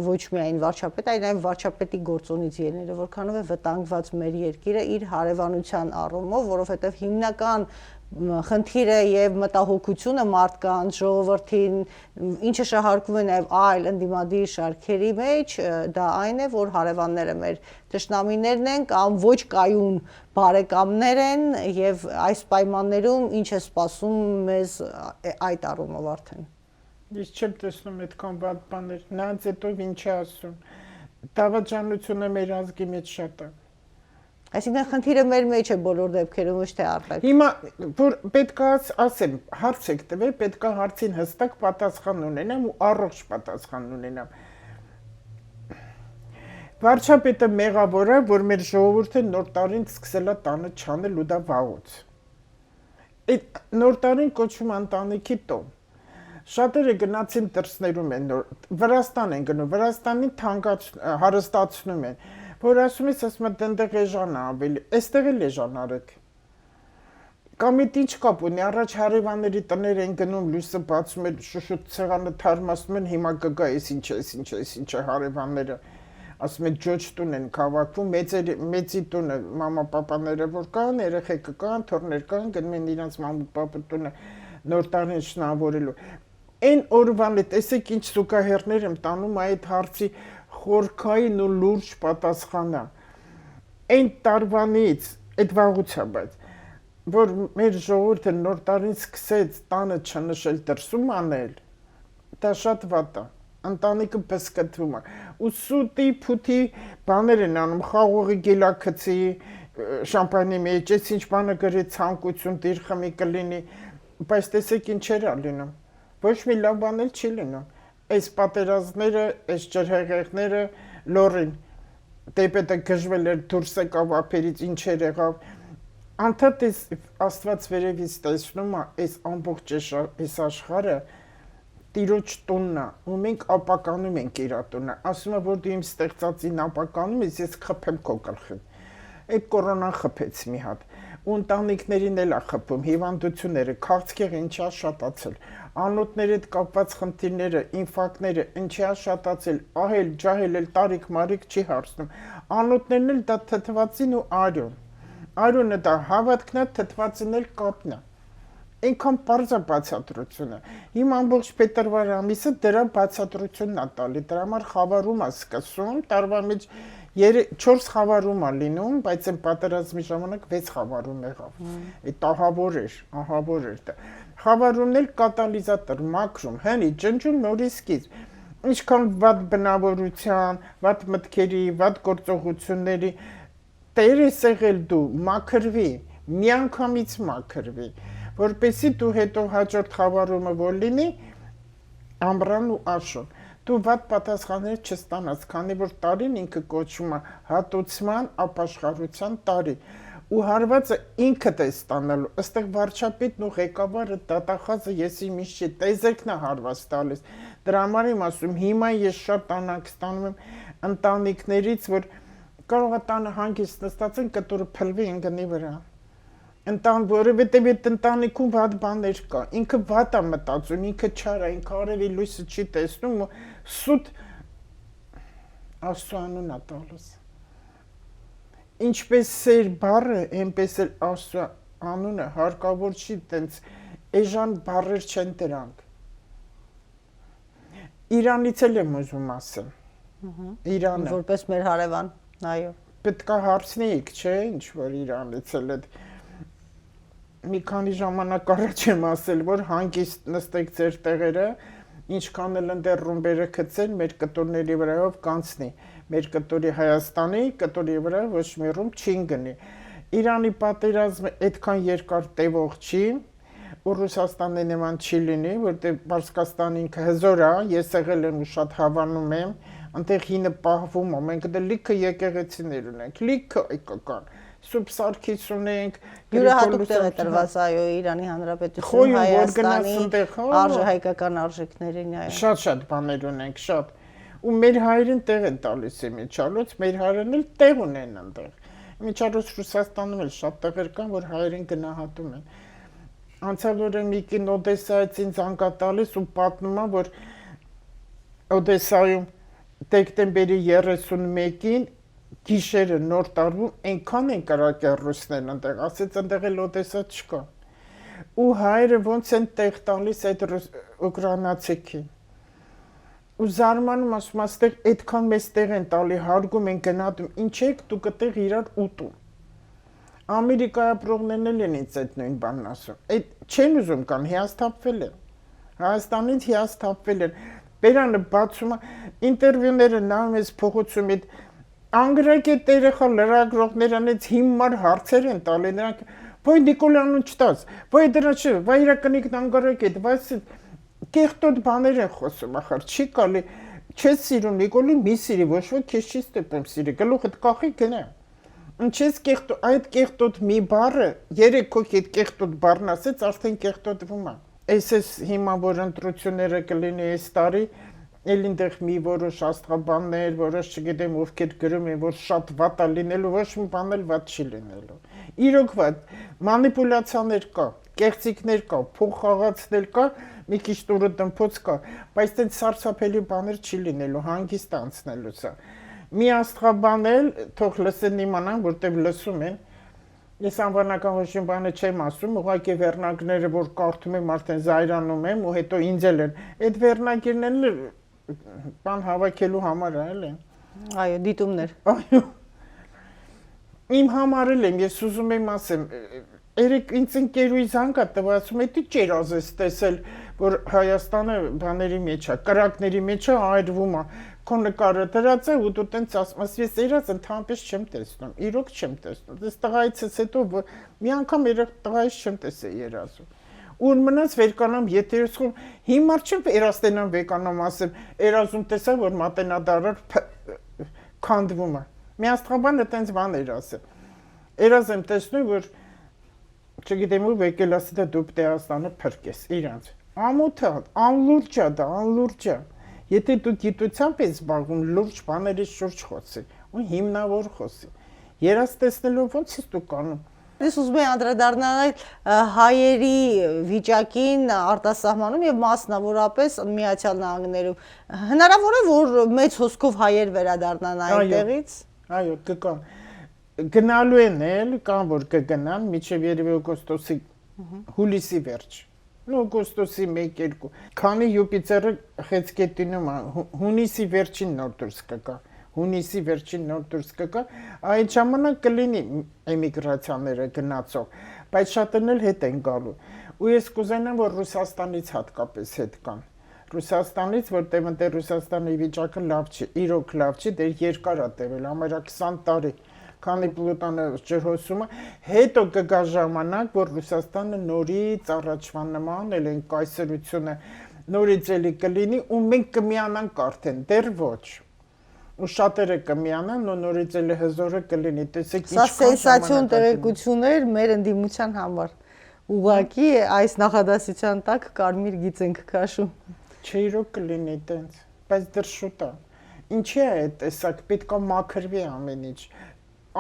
ոչ միայն վարչապետ, այլ նաև վարչապետի գործոնից ելնելով, որքանով է վտանգված մեր երկիրը իր հարևանության առումով, որովհետև հիմնական խնդիրը եւ մտահոգությունը մարդկանց, ժողովրդին, ինչը շահարկվում է նաեւ այլ ընդդիմադիր շարքերի մեջ, դա այն է, որ հարևանները մեր թշնամիներն են կամ ոչ կայուն բարեկամներ են եւ այս պայմաններում ինչ է սպասում մեզ այդ առումով արդեն։ Ես չեմ տեսնում այդքան վատ բաներ, նրանց հետո ինչ է ասում, դավաճանությունը մեր ազգի մեջ շատ է։ Այսինքն խնդիրը մեր մեջ է բոլոր դեպքերում, ոչ թե արտակ։ Հիմա որ պետք է ասեմ, հարց եք տվել, պետք է հարցին հստակ պատասխան ունենամ ու առողջ պատասխան ունենամ։ Վարչապետը մեղավոր է, որ մեր ժողովուրդը նոր տարին սկսել է տանը չանել ու դա վաղուց։ Այդ նոր տարին կոչվում ընտանիքի տոն։ Շատերը գնացին դրսներում են նոր Վրաստան են գնում, Վրաստանին հարստացնում են, որ ասում ես, ասում եմ դնդեղ էժան է ավելի, այստեղ էլ էժան արեք։ Կամ այդ ինչ կապ ունի, առաջ հարևանների տներ են գնում, լույսը բացում են, շուշուտ ցեղանը թարմացնում են, հիմա կգա էս ինչ է հարևանները, ասում են ջոջ տուն են քաղաքում, մեծի տունը, մամա պապաները որ կան, երեխեքը կան, թոռներ կան, գնում են իրանց մամու պապի տունը նոր տարին շնորհավորելու։ Այն օրվան է, տեսեք ինչ զուգահեռներ եմ տանում այդ հարցի խորքային ու լուրջ պատասխանը։ Այն տարվանից, այդ վաղուց է, բայց որ մեր ժողովուրդը նոր տարին սկսեց տանը չնշել դրսում անել, դա շատ վատ է, ընտանիքը բսկտվում է, ու սուտի փութի բաներ են անում, խաղողի գելակցի, շամպայնի մեջ, այս ինչ բանը գրի ցանկություն դիր խմի կլինի, բայց տեսեք ինչեր է լինում, ոչ մի լավ բան էլ չի լինում, այս պատերազմները, այս ջրհեղեղները, լորին, դեպետը գժվել էր, դուրս եկավ ափերից, ինչեր եղավ, անդադ Աստված վերևից տեսնում է այս ամբողջ այս աշխարհը տիրոջ տունն է, ու մենք ապականում ենք իր տունը, ասում է, որ դու իմ ստեղծածին ապականում ես, ես խփեմ քո գլխին։ Այդ կորոնան խփեց մի հատ, ու ընտանիքներին էլ է խփում, հիվանդությունները, քաղցկեղը ինչի է շատացել, անոթների հետ կապված խնդիրները, ինֆարկտները ինչի է շատացել, ահել, ջահել էլ տարիք մարիք չի հարցնում, անոթներն էլ դա թթվածին ու արյուն։ Արյունը դա հավատքն է, թթվածին էլ կապն է։ Այնքան պարզ է բացատրությունը։ Հիմա ամբողջ փետրվար ամիսը դրա բացատրությունն է տալի, դրա համար խավարում է սկսում, տարվա մեջ 4 խավարում է լինում, բայց այն պատերազմի ժամանակ 6 խավարում եղավ։ Այդ ահավոր էր դա։ Խավարումն էլ կատալիզատոր, մաքրում, հենի, ջնջում նորից սկիզբ։ Ինչքան վատ բնավորության, վատ մտքերի, վատ գործողությունների Տեր ես եղել դու, մաքրվի, միանգամից մաքրվի, որպեսզի դու հետո հաջորդ խավարումը որ լինի, ամռան ու աշուն, դու վատ պատասխաններ չստանաս, քանի որ տարին ինքը կոչվում է հատուցման, ապաշխարության տարի, ու հարվածը ինքդ է ստանալու, այստեղ վարչապետն ու ղեկավարը դատախազը եսի միշտ չի, տեզերքն է հարված տալիս, դրա համար եմ ասում, հիմա ես շատ տանակ ստանում եմ ընտանիքներից, որ կարող է տանը հանգիստ նստած են կտուրը փլվի ընկնի վրա։ Որովհետև այդ ընտանիքում վատ բաներ կա, ինքը վատ է մտածում, ինքը չար է, ինքը արևի լույսը չի տեսնում ու սուտ Աստծո անուն է տալիս։ Ինչպես սեր բառը, այնպես էլ Աստծո անունը հարկավոր չի, տենց էժան բառեր չեն դրանք։ Իրանից էլ եմ ուզում ասել։ Իրանը։ Որպես մեր հարևան, այո։ Պետք է հարցնեիք, չէ՞, ինչ որ Իրանից էլ այդ մի քանի ժամանակ առաջ եմ ասել, որ հանգիստ նստեք ձեր տեղերը, ինչքան էլ ընդեր ռումբերը գցեն, մեր կտորների վրայով կանցնի, մեր կտորի Հայաստանի կտորի վրա ոչ մի ռումբ չի գնի։ Իրանի պատերազմը այդքան երկար տևող չի, ու Ռուսաստանի նման չի լինի, որտեղ Պարսկաստանը ինքը հզոր է, ես եղել եմ ու շատ հավանում եմ, այնտեղ հինը պահվում է, մենք դե լիքը եկեղեցիներ ունենք, լիքը այկական, Սուրբ Սարգիս ունենք, յուրահատուկ տեղ է տրված, այո, Իրանի Հանրապետություն, Հայաստանի հայկական արժեքներին, այո։ Շատ բաներ ունենք, շատ։ Ու մեր հայերին տեղ են տալիս իմիջալոց, մեր հայերն էլ տեղ ունեն այնտեղ։ Իմիջալոց Ռուսաստանում էլ շատ տեղեր կան, որ հայերին գնահատում են։ Անցյալ օրը մի կին Օդեսայից ինձ անկատալիս ու պատմում է, որ Օդեսայում դեկտեմբերի 31-ին գիշերը նոր տարվում այնքան են կրակել ռուսներն այնտեղ, ասեց այնտեղ էլ Օդեսա չկա։ Ու հայերը ոնց են տեղ տալիս այդ ուկրաինացիքին։ Ու զարմանում ասում, աստեղ այդքան մեծ տեղ են տալի, հարգում են գնահատում, ինչ եք դուք այդտեղ իրար ուտում։ Ամերիկայի ապրողներն էլ են ինձ այդ նույն բանն ասում։ Այդ չեն ուզում կան, հիասթափվել են։ Հայաստանից հիասթափվել են։ Բերանը բացում է, ինտերվյուները նայում ես փողոցում այդ անգրագետ երեխա լրագրողներանից հիմար հարցեր են տալի նրանք, ոյ Նիկոլյանուն չտաս, ոյ դրա չէ, վայ իրականիկն անգրագետ, բայց կեղտոտ բաներ են խոսում, ախր չի կալի, չես սիրում Նիկոլին, մի սիրի, ոչ ոք քեզ չի ստեպում սիրի, գլուխդ կախի գնա։ Ինչես այդ կեղտոտ մի բառը, երեք հոգի այդ կեղտոտ բառն ասեց, արդեն կեղտոտվում է։ Էս հիմա որ ընտրությունները կլինի այս տարի, էլ ինտեղ մի որոշ աստղաբաններ, որոշ չգիտեմ ովքեր գրում են, որ շատ վատ է լինելու, ոչ մի բան էլ վատ չի լինելու։ Իրոք վատ, մանիպուլյացիաներ կա, կեղծիքներ կա, փոխաղացներ կա, մի քիչ տուրը դմփոց կա, բայց այդպես սարսափելի բաներ չի լինելու, հանգիստ անցնելու սա։ Մի աստղաբանել, թող լսեն իմանան, որտեղ լսում են։ Ես անվանական ոչ մի բանը չեմ ասում, ուղղակի վերնագրերը, որ կարդում եմ, արդեն զայրանում եմ, ու հետո ինձ էլ են։ Այդ վերնագրներն բան հավաքելու համար էլ են։ Այո, դիտումներ։ Այո։ Իմ համար էլ եմ, ես ուզում եմ ասեմ, երեք ինձ ընկերուի զանգա տվա, ասում է՝ «Դու ճերազ ես տեսել, որ Հայաստանը բաների մեջ է, կրակների մեջ է, այրվում է, քո նկարը դրած է ու դու տենց ասում ես, ես երազ ընդհանրապես չեմ տեսնում, իրոք չեմ տեսնում, ես տղայիցս հետո մի անգամ տղայից չեմ տեսել երազում»։ Ուր մնաց վերկանամ, եթե ես խում, հիմա չեմ երաստենամ վեկանամ ասեմ, երազում տեսա, որ մատենադարար քանդվում է։ Մի աստղաբանը տենց բան էր ասել։ Երազ եմ տեսնում, որ չգիտեմ ու եկել ասի դա դու Հայաստանը փրկես իրանց։ Ամոթ է, անլուրջ է դա, անլուրջ է։ Եթե դու գիտությամբ ես զբաղվում, լուրջ բաներից շուրջ խոսի, ու հիմնավոր խոսի։ Երազ տեսնելով ո՞նց ես դու կանում։ Ես ուզում եմ անդրադառնալ հայերի վիճակին արտասահմանում եւ մասնավորապես Միացյալ Նահանգներում։ Հնարավոր է որ մեծ հոսքով հայեր վերադառնան այնտեղից։ Այո, կգան։ Գնալու են էլ, կան որ կգնան մինչև երևի օգոստոսի հուլիսի վերջ։ Օգոստոսի 1-2։ Քանի Յուպիտերը խեցկետինում է, հունիսի վերջին նոր դուրս կգա։ Հունիսի վերջին նոր դուրս կգա, այդ ժամանակ կլինի էմիգրացիաները գնացող, բայց շատն էլ հետ են գալու։ Ու ես կուզենամ, որ Ռուսաստանից հատկապես հետ կան։ Ռուսաստանից, որտեղ այնտեղ Ռուսաստանի վիճակը լավ չի, իրոք լավ չի, դեռ երկար է տևել, ամերա 20 տարի, քանի Պլուտոնը ջրհոսումը, հետո կգա ժամանակ, որ Ռուսաստանը նորից առաջվա նման էլ են կայսրությունը նորից էլի կլինի ու մենք կմիանանք արդեն, դեռ ոչ։ Ու շատերը կմիանան ու նորից էլ հզորը կլինի, տեսեք ինչքան սենսացիոն տեղեկություններ մեր ընդդիմության համար։ Ուղղակի այս նախադասության տակ կարմիր գիծ ենք քաշում։ Չէ, իրոք կլինի տենց, բայց դեռ շուտ է։ Ինչի է այդ տեսակ, պետք է մաքրվի ամեն ինչ։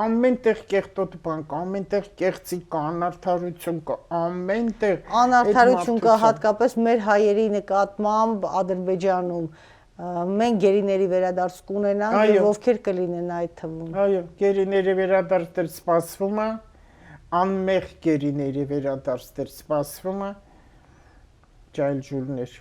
Ամեն տեղ կեղտոտ բան կա, ամեն տեղ կեղծիք կա, անարդարություն կա, ամեն տեղ անարդարություն կա հատկապես մեր հայերի նկատմամբ Ադրբեջանում։ Մենք գերիների վերադարձ կունենանք եւ ովքեր կլինեն այդ թվում։ Այո, գերիների վերադարձ դեռ սպասվում է, անմեղ գերիների վերադարձ դեռ սպասվում է, ջայլջուլներ։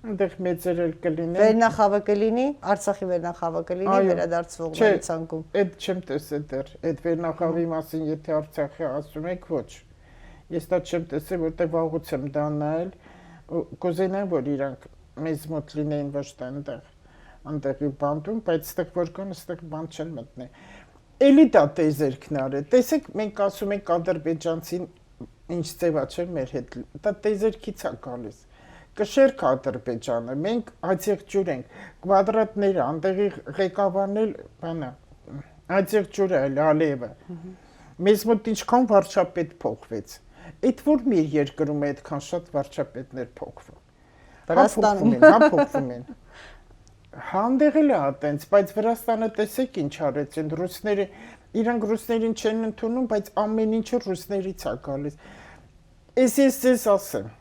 Այնտեղ մեծեր էլ կլինեն։ Վերնախավը կլինի, Արցախի վերնախավը կլինի վերադարձվողների ցանկում։ Այդ չեմ տեսել դեռ, այդ վերնախավի մասին եթե Արցախի ասում եք, ոչ։ Ես դա չեմ տեսել, որտեղ վաղուց եմ դա նայել, կուզենամ որ իրանք մեզ մոտ լինեին ոչ թե այնտեղի բանդում, բայց ստեղ որ կան, ստեղ բան չեն մտնի։ Էլի դա տեզերքն արը։ Տեսեք, մենք ասում ենք ադրբեջանցին ինչ ծեվա չէ մեր հետ։ Դա տեզերքից է գալիս։ Կշերք Ադրբեջանը, մենք աջեղջուր ենք, կվադրատները, այնտեղի ղեկավարն էլ բանա, աջեղջուրը էլ Ալիևը։ Մեզ մոտ ինչքան վարչապետ փոխվեց։ Այդ որ մեր երկրում է այդքան շատ վարչապետներ փոխվում։ Վրաստանում փոխվում են։ Հանդեղել է այտենց, բայց Վրաստանը տեսեք ինչ արեցին, ռուսները, իրանք ռուսներին չեն ընդունում, բայց ամեն ինչը ռուսներից է գալիս։ Ես ասեմ,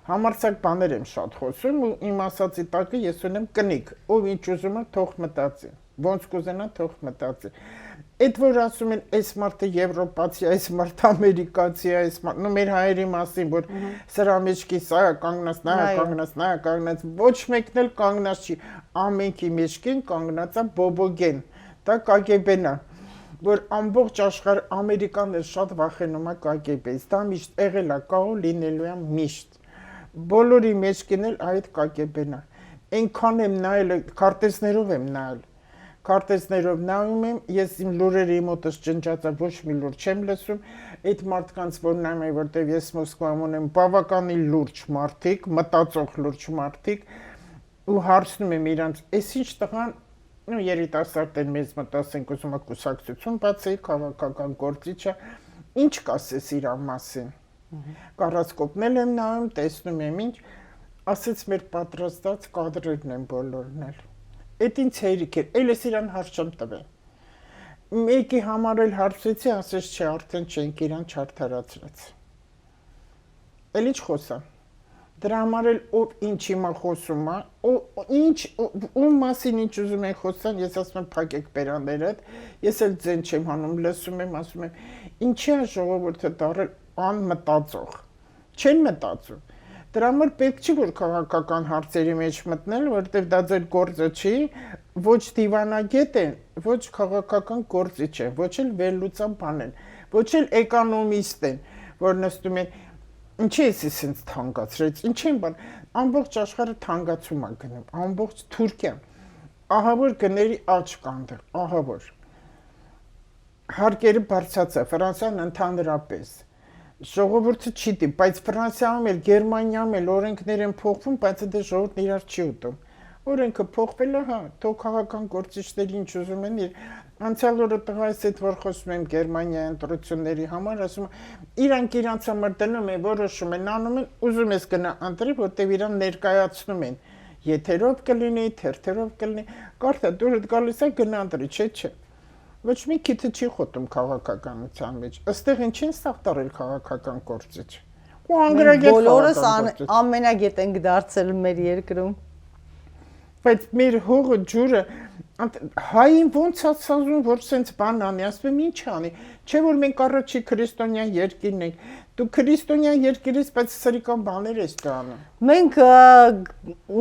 համարձակ բաներ եմ շատ խոսում ու իմ ասածի տակը ես ունեմ կնիկ, ով ինչ ուզում է թող մտածի, ոնց կուզենա թող մտածի։ Այդ որ ասում են այս մարդը եվրոպացի, այս մարդը ամերիկացի, այս մարդը, նո մեր հայերի մասին, որ սրա մեջքի սա կանգնած, նա կանգնած, նա կանգնած, ոչ մեկն էլ կանգնած չի, ամենքի մեջքին կանգնած է Բոբոգեն, դա KGB-ն է, որ ամբողջ աշխարհ Ամերիկան էլ շատ վախենում է KGB-ից, դա միշտ եղել է, կա ու լինելու է միշտ։ Բոլորի մեջքին էլ այդ KGB-ն է։ Այնքան եմ նայել, քարտեզներով եմ նայել։ Քարտեզներով նայում եմ, ես իմ լուրերը իմ մոտս ջնջած է, ոչ մի լուր չեմ լսում, այդ մարդկանց որ նայում եմ, որտեվ ես Մոսկվայում ունեմ բավականին լուրջ մարդիկ, մտածող լուրջ մարդիկ, ու հարցնում եմ իրանց, «Էս ինչ տղան, նո երիտասարդ են մեզ մոտ ասենք ուզում է կուսակցություն բացեի, քաղաքական գործիչ է, ինչ կասես իր մասին»։ Կառասկոպն եմ նայում, տեսնում եմ ինչ, ասեց մեր պատրաստած կադրերն են բոլորն էլ։ Էդ ինձ հերիք էր, էլ ես իրան հարց չեմ տվել։ Մեկի համար էլ հարցեցի, ասեց չէ, արդեն չենք իրան չարդարացրեց։ Էլ ինչ խոսամ։ Դրա համար էլ ով ինչ հիմա խոսում է, ինչ ում մասին ինչ ուզում են խոսան, ես ասում եմ փակեք բերաններդ, ես էլ ձեն չեմ հանում, լսում եմ, ասում եմ, ինչի է ժողովուրդը դառել անմտածող։ Չեն մտածում։ Դրա համար պետք չի որ քաղաքական հարցերի մեջ մտնել, որովհետև դա ձեր գործը չի, ոչ դիվանագետ են, ոչ քաղաքական գործիչ են, ոչ էլ վերլուծան բան են, ոչ էլ էկոնոմիստ են, որ նստում են ինչի ես ինձ թանկացրեց, ինչ են բան, ամբողջ աշխարհը թանկացում է գնում, ամբողջ Թուրքիան, ահա որ գների աճ կանդր, ահա որ հարկերը բարձրացա, Ֆրանսիան ընդհանրապես, ժողովուրդը չի դի, բայց Ֆրանսիայում էլ, Գերմանիայում էլ օրենքներ են փոխվում, բայց դա ժողովուրդն իրար չի ուտում, օրենքը փոխվել է, հա, թող քաղաքական գործիչների ինչ ուզում են իր անցյալ օրը տղայս հետ որ խոսում եմ Գերմանիայի ընտրությունների համար, ասում իրանք իրանց համար դնում են, որոշում են, անում են, ուզում ես գնա ընտրի, որտեղ իրան ներկայացնում են, եթերով կլինի, թերթերով կլինի, կարդա դուրդ գալիս է գնա ընտրի, չէ։ Ոչ մի քիթը չի խոտում քաղաքականության մեջ, ըստեղ ինչ են սաղ տարել քաղաքական գործիչ։ Ու անգրագետ բոլորս ամենագետ ենք դարձել մեր երկրում։ Բայց մեր հողը ջուրը հային ոնց է ասում որ սենց բան անի, ասում եմ ինչ անի, չէ որ մենք առաջի քրիստոնյա երկիրն ենք, դու քրիստոնյա երկիր ես, բայց սրիկան բաներ ես դու անում։ Մենք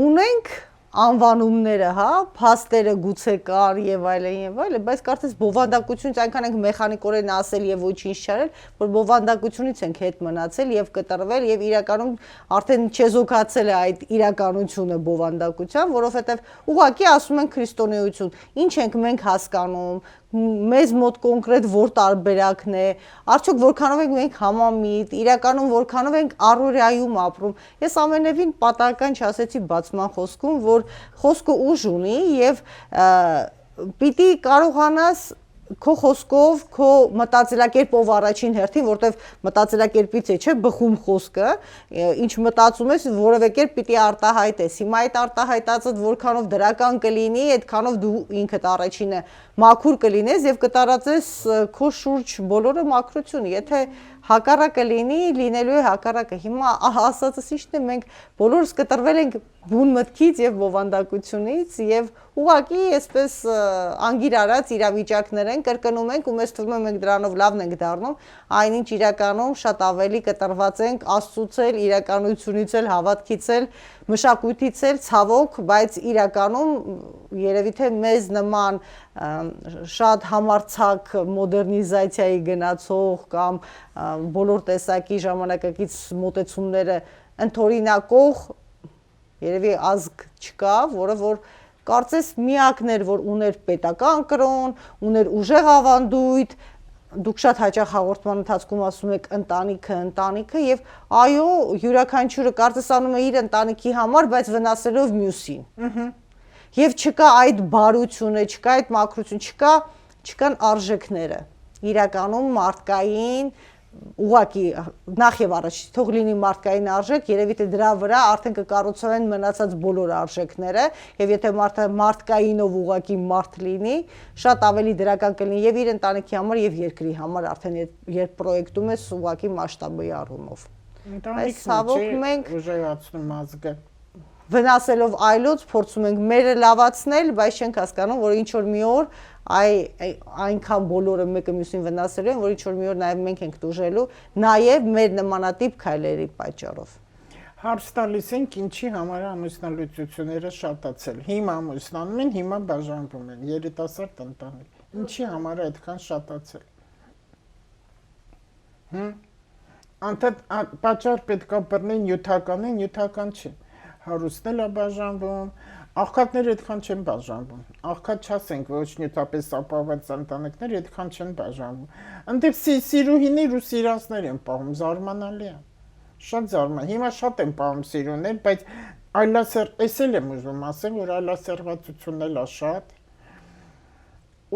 ունենք անվանումները, հա, փաստերը գուցե կար եւ այլն, բայց կարծես բովանդակությունից այնքան ենք մեխանիկորեն ասել եւ ոչինչ չարել, որ բովանդակությունից ենք հետ մնացել եւ կտրվել եւ իրականում արդեն չեզոքացել է այդ իրականությունը բովանդակության, որովհետեւ ուղղակի ասում են քրիստոնեություն, ինչ ենք մենք հասկանում, մեզ մոտ կոնկրետ որ տարբերակն է, արդյոք որքանով ենք մենք համամիտ, իրականում որքանով ենք առօրյայում ապրում։ Ես ամենևին պատահական չասեցի բացման խոսքում, որ խոսքը ուժ ունի եւ պիտի կարողանաս քո խոսքով, քո մտածելակերպով առաջին հերթին, որտեվ մտածելակերպից է, չէ, բխում խոսքը, ինչ մտածում ես, որևէ կերպ պիտի արտահայտես։ Հիմա այդ արտահայտածդ որքանով դրական կլինի, այդքանով դու ինքդ առաջինը մաքուր կլինես եւ կտարածես քո շուրջ բոլորը մաքրություն։ Եթե հակառակը լինի, լինելու է հակառակը։ Հիմա ասածս ի՞նչն է, մենք բոլորս կտրվել ենք բուն մտքից եւ բովանդակությունից եւ ուղղակի այսպես անգիր արած իրավիճակներ են, կրկնում ենք ու մեզ թվում է մենք դրանով լավն ենք դառնում, այնինչ իրականում շատ ավելի կտրված ենք Աստծուց էլ, իրականությունից էլ, հավատքից էլ, մշակույթից էլ, ցավոք, բայց իրականում երևի թե մեզ նման շատ համարձակ մոդեռնիզացիայի գնացող կամ բոլոր տեսակի ժամանակակից մոտեցումները ընդօրինակող երևի ազգ չկա, որը որ կարծես միակն էր, որ ուներ պետական կրոն, ուներ ուժեղ ավանդույթ, դուք շատ հաճախ հաղորդման ընթացքում ասում եք ընտանիքը եւ այո, յուրաքանչյուրը կարծես անում է իր ընտանիքի համար, բայց վնասելով մյուսին։ Եվ չկա այդ բարությունը, չկա այդ մաքրություն, չկան արժեքները։ Իրականում մարդկային ուղղակի նախ եւ առաջ թող լինի մարդկային արժեք, երևի թե դրա վրա արդեն կկառուցվեն մնացած բոլոր արժեքները, եւ եթե մարդը մարդկայինով ուղղակի մարդ լինի, շատ ավելի դրական կլինի եւ իր ընտանիքի համար եւ երկրի համար, արդեն երբ պրոյեկտում ես ուղղակի մասշտաբի առումով։ Բայց ցավոք մենք ուժեղացնում ազգը վնասելով այլոց փորձում ենք մերը լավացնել, բայց չենք հասկանում, որ ինչ որ մի օր այնքան բոլորը մեկը մյուսին վնասելու են, որ ինչ որ մի օր նաև մենք ենք դուժելու, նաև մեր նմանատիպ քայլերի պատճառով։ Հարց տալիս ենք, ինչի համար ամուսնալուծությունները շատացել։ Հիմա ամուսնանում են, հիմա բաժանվում են, երիտասարդ ընտանիք։ Ինչի համար է այդքան շատացել։ Անդադ պատճառ պետք է բռնեն նյութական չի։ Հարուստն է բաժանվում, աղքատները այդքան չեն բաժանվում, աղքատ չասենք, ոչ նյութապես ապահովված ընտանիքները այդքան չեն բաժանվում, ընդդեմ սիրուհիներ ու սիրածներ են պահում, զարմանալի է, շատ զարմանալի, հիմա շատ են պահում սիրուհիներ, բայց այս էլ եմ ուզում ասեմ, որ այլասերվածությունն էլ է շատ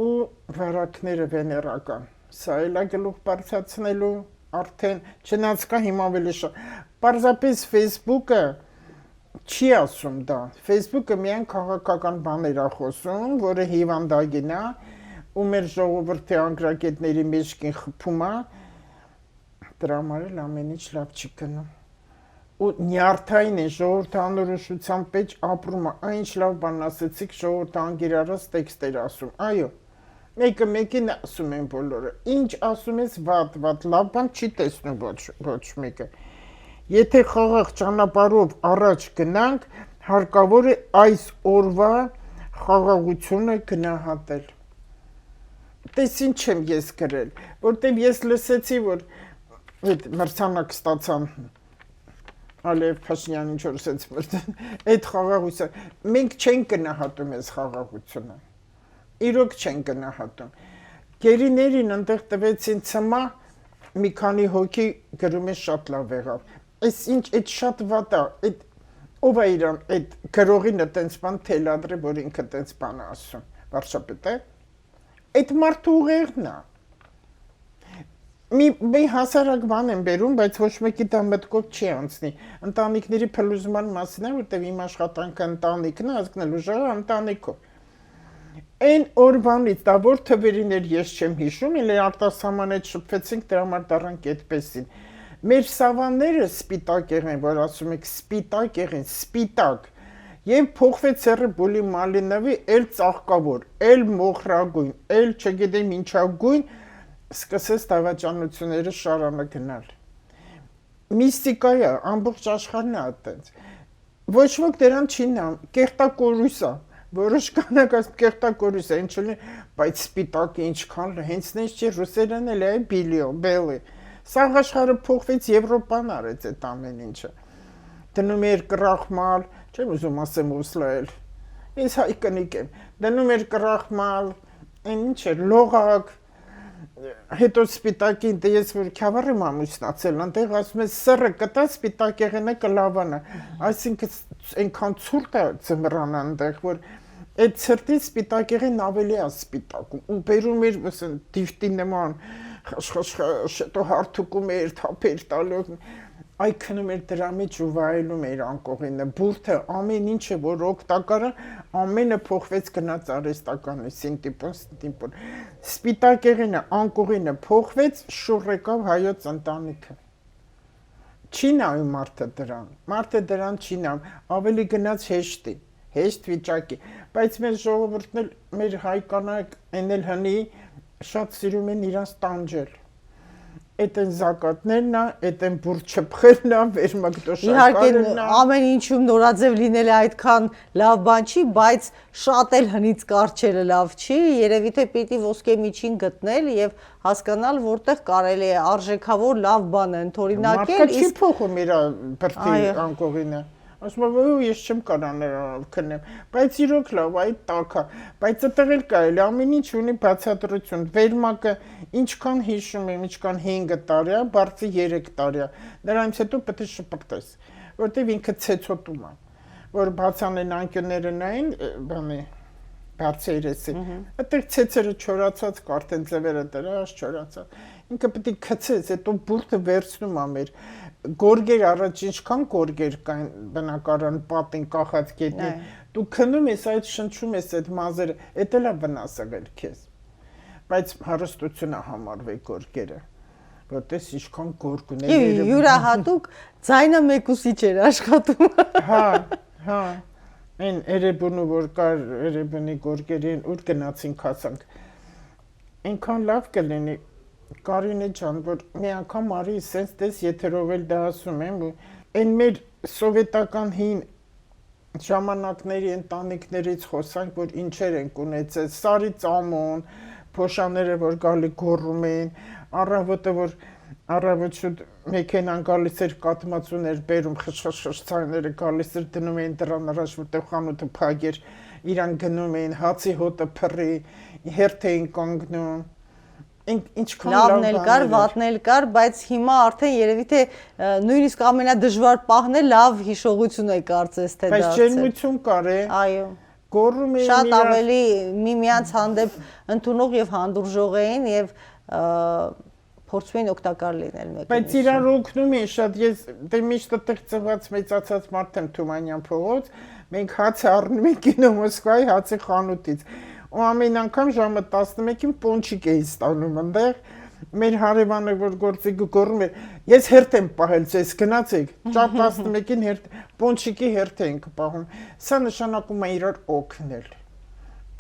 ու վարակները վեներական, սա էլ է գլուխ բարձրացնելու արդեն չնայած կա հիմա ավելի շատ։ Պարզապես Facebook-ը չի ասում դա։ Facebook-ը միայն քաղաքական բաներ է խոսում, որը հիվանդագին է, ու մեր ժողովրդի անգրագետների մեջքին խփում է, դրա համար էլ ամեն ինչ լավ չի գնում։ Ու նյարդային է ժողովրդի անորոշության մեջ ապրում է, այն ինչ լավ բան ասեցիք, ժողովրդի անգիրարած տեքստեր ասում, այո, մեկը մեկին ասում են բոլորը, ինչ ասում ես վատ, լավ բան չի տեսնում ոչ մեկը, եթե խաղաղ ճանապարհով առաջ գնանք, հարկավոր է այս օրվա խաղաղությունը գնահատել, տես ինչ եմ ես գրել, որտև ես լսեցի, որ մրցանակ ստացան Ալև Փաշինյանին չորսեց մրցան, այդ խաղաղությունը, մենք չենք գնահատում այս խաղաղությունը, իրոք չենք գնահատում, գերիներին ընդեղ տվեցին ծմա, մի քանի հոգի գրում է շատ լավ եղավ, այս ինչ, այդ շատ վատ է, ով է իրան, այդ գրողինը տենց բան թելադրե, որ ինքը տենց բան է ասում, վարշապետ է, այդ մարդու ուղեղն է, մի հասարակ բան եմ բերում, բայց ոչ մեկի դա մտքով չի անցնի, ընտանիքների փլուզման մասին է, որտեղ իմ աշխատանքը ընտանիքն է, ազգնել ուժեղը ընտանիքով, այն օրվանից, դա որ թվերին էր ես չեմ հիշում, էլ արտասահմանից շփվեցինք, դրա համար դառանք այդպեսին, մեր սավանները սպիտակ եղեն, որ ասում եք սպիտակ եղեն, սպիտակ, եւ փոխվեց Սերժ Բուլի Մալինովի էլ ծաղկավոր, էլ մոխրագույն, էլ չգիտեմ ինչագույն սկսեց դավաճանությունները շարանը գնալ։ Միստիկա է, ամբողջ աշխարհն է այդպես։ Ոչ ոք դրան չի նամ, կեղտակորույս է, որոշ կանակ այս կեղտակորույս է, ինչ չլինի, բայց սպիտակը ինչքան հենց նենց չի, ռուսերեն էլ է բելի։ Սաղ աշխարհը փոխվեց, Եվրոպան արեց այդ ամեն ինչը։ Դնում էր կրախմալ, չեմ ուզում ասեմ ուսլել, ես հայ կնիկ եմ, դնում էր կրախմալ, այն ինչ էր, լողակ, հետո սպիտակին դես որ քավառը ամուսնացել, անտեղ ասում ես սրը կտա սպիտակ եղենը կլավանը, այսինքն այնքան ցուրտ է ծմրան անտեղ, որ այդ ցրտի սպիտակ եղեն ավելի է սպիտակ, ու բերում էր դիվտի նման, շետո հարթուկում էր, թափեր տալով, այ քնում էր դրա մեջ ու վայելում էր անկողինը, բուրդը, ամեն ինչը, որ օգտակարը, ամենը փոխվեց գնաց արհեստականը, սինտիպոն, սպիտակ եղենը, անկողինը փոխվեց, շուռ եկավ հայոց ընտանիքը։ Չի նայում մարդը դրան չի նայում, ավելի գնաց հեշտ վիճակի, բայց մեր ժողովուրդն էլ, մեր հայ կանայք, այն էլ հնի, շատ սիրում են իրանց տանջել։ Այդ են զակատներն է, այդ են բուր չփխելն է, վերմակտոշակարն է։ Ամեն ինչում նորաձև լինելը այդքան լավ բան չի, բայց շատ էլ հնից կարճելը լավ չի, երևի թե պիտի ոսկե միջին գտնել եւ հասկանալ, որտեղ կարելի է արժեքավոր լավ բան ընդօրինակել։ Մարդը չի փոխում իր բրդի անկողինը։ Ասում եմ, ես չեմ կարող քնեմ, բայց իրոք լավ, այդ տակա, բայց այդտեղ էլ կարելի ամեն ինչ ունի բացատրություն։ Վերմակը ինչքան հիշում եմ, ինչքան 5 տարի է, բարձի 3 տարի է։ Դրանից հետո պետք է շպրտես, որտեվ ինքը ցեցոտում է, որ բացանեն անկյունները նային, բանի բարձերեսի։ Այդտեղ ցեցերը չորացած, կարթեն ձևերը դրած չորացած։ Ինքը պետք է քցես, հետո բուրդը վերցնում է մեր գորգեր առաջ ինչքան գորգեր կային բնակարան պատին կախած գետնի դու քնում ես այդ շնչում ես այդ մազերը էդ էլ է վնասվել քեզ բայց հարստությունը համարվի գորգերը որտես ինչքան գորգ ուներ յուրահատուկ ձայնը մեկուսիչ էր աշխատում հա այն Էրեբունու որ կար Էրեբունի գորգերին ուր գնացինք հասանք այնքան լավ կլինի Կարինե ջան, որ մի անգամ արի սենց դες եթերով էլ դա ասում եմ, այն մեր սովետական հին ժամանակների ընտանիքներից խոսանք, որ ինչեր ենք ունեցել, սարի ծամոն, փոշաները, որ գալի գոռում էին, առավոտը, որ առավոտ շուտ մեքենան գալիս էր կատմածուներ բերում, խշխշցայները գալիս էր դնում էին դրան առաջ, որտեղ խանութը փակ էր, իրան գնում էին, հացի հոտը փռի, հերթ էին կանգնում Լավն էլ կար, վատն էլ կար, բայց հիմա արդեն երևի թե նույնիսկ ամենադժվար պահն է լավ հիշողություն է կարծես թե դարձել։ Բայց ջերմություն կար է։ Այո։ Գոռում էին շատ ավելի միմյանց հանդեպ ընդունող եւ հանդուրժող էին եւ փորձում էին օգտակար լինել մեկը։ Բայց իրար օգնում են շատ, ես դե միշտ այդտեղ ծնված մեծացած մարդ եմ Թումանյան փողոց, մենք հաց առնում ենք Կինո Մոսկվայի հացի խանութից։ Ու ամեն անգամ ժամը 11-ին պոնչիկ էի ստանում այնտեղ։ Մեր հարևանը որ գործիքը գոռում էր, ես հերթ եմ պահել, ձեզ գնացեք, ճա 11-ին հերթ, պոնչիկի հերթ ենք պահում։ Սա նշանակում է իրար օգնել։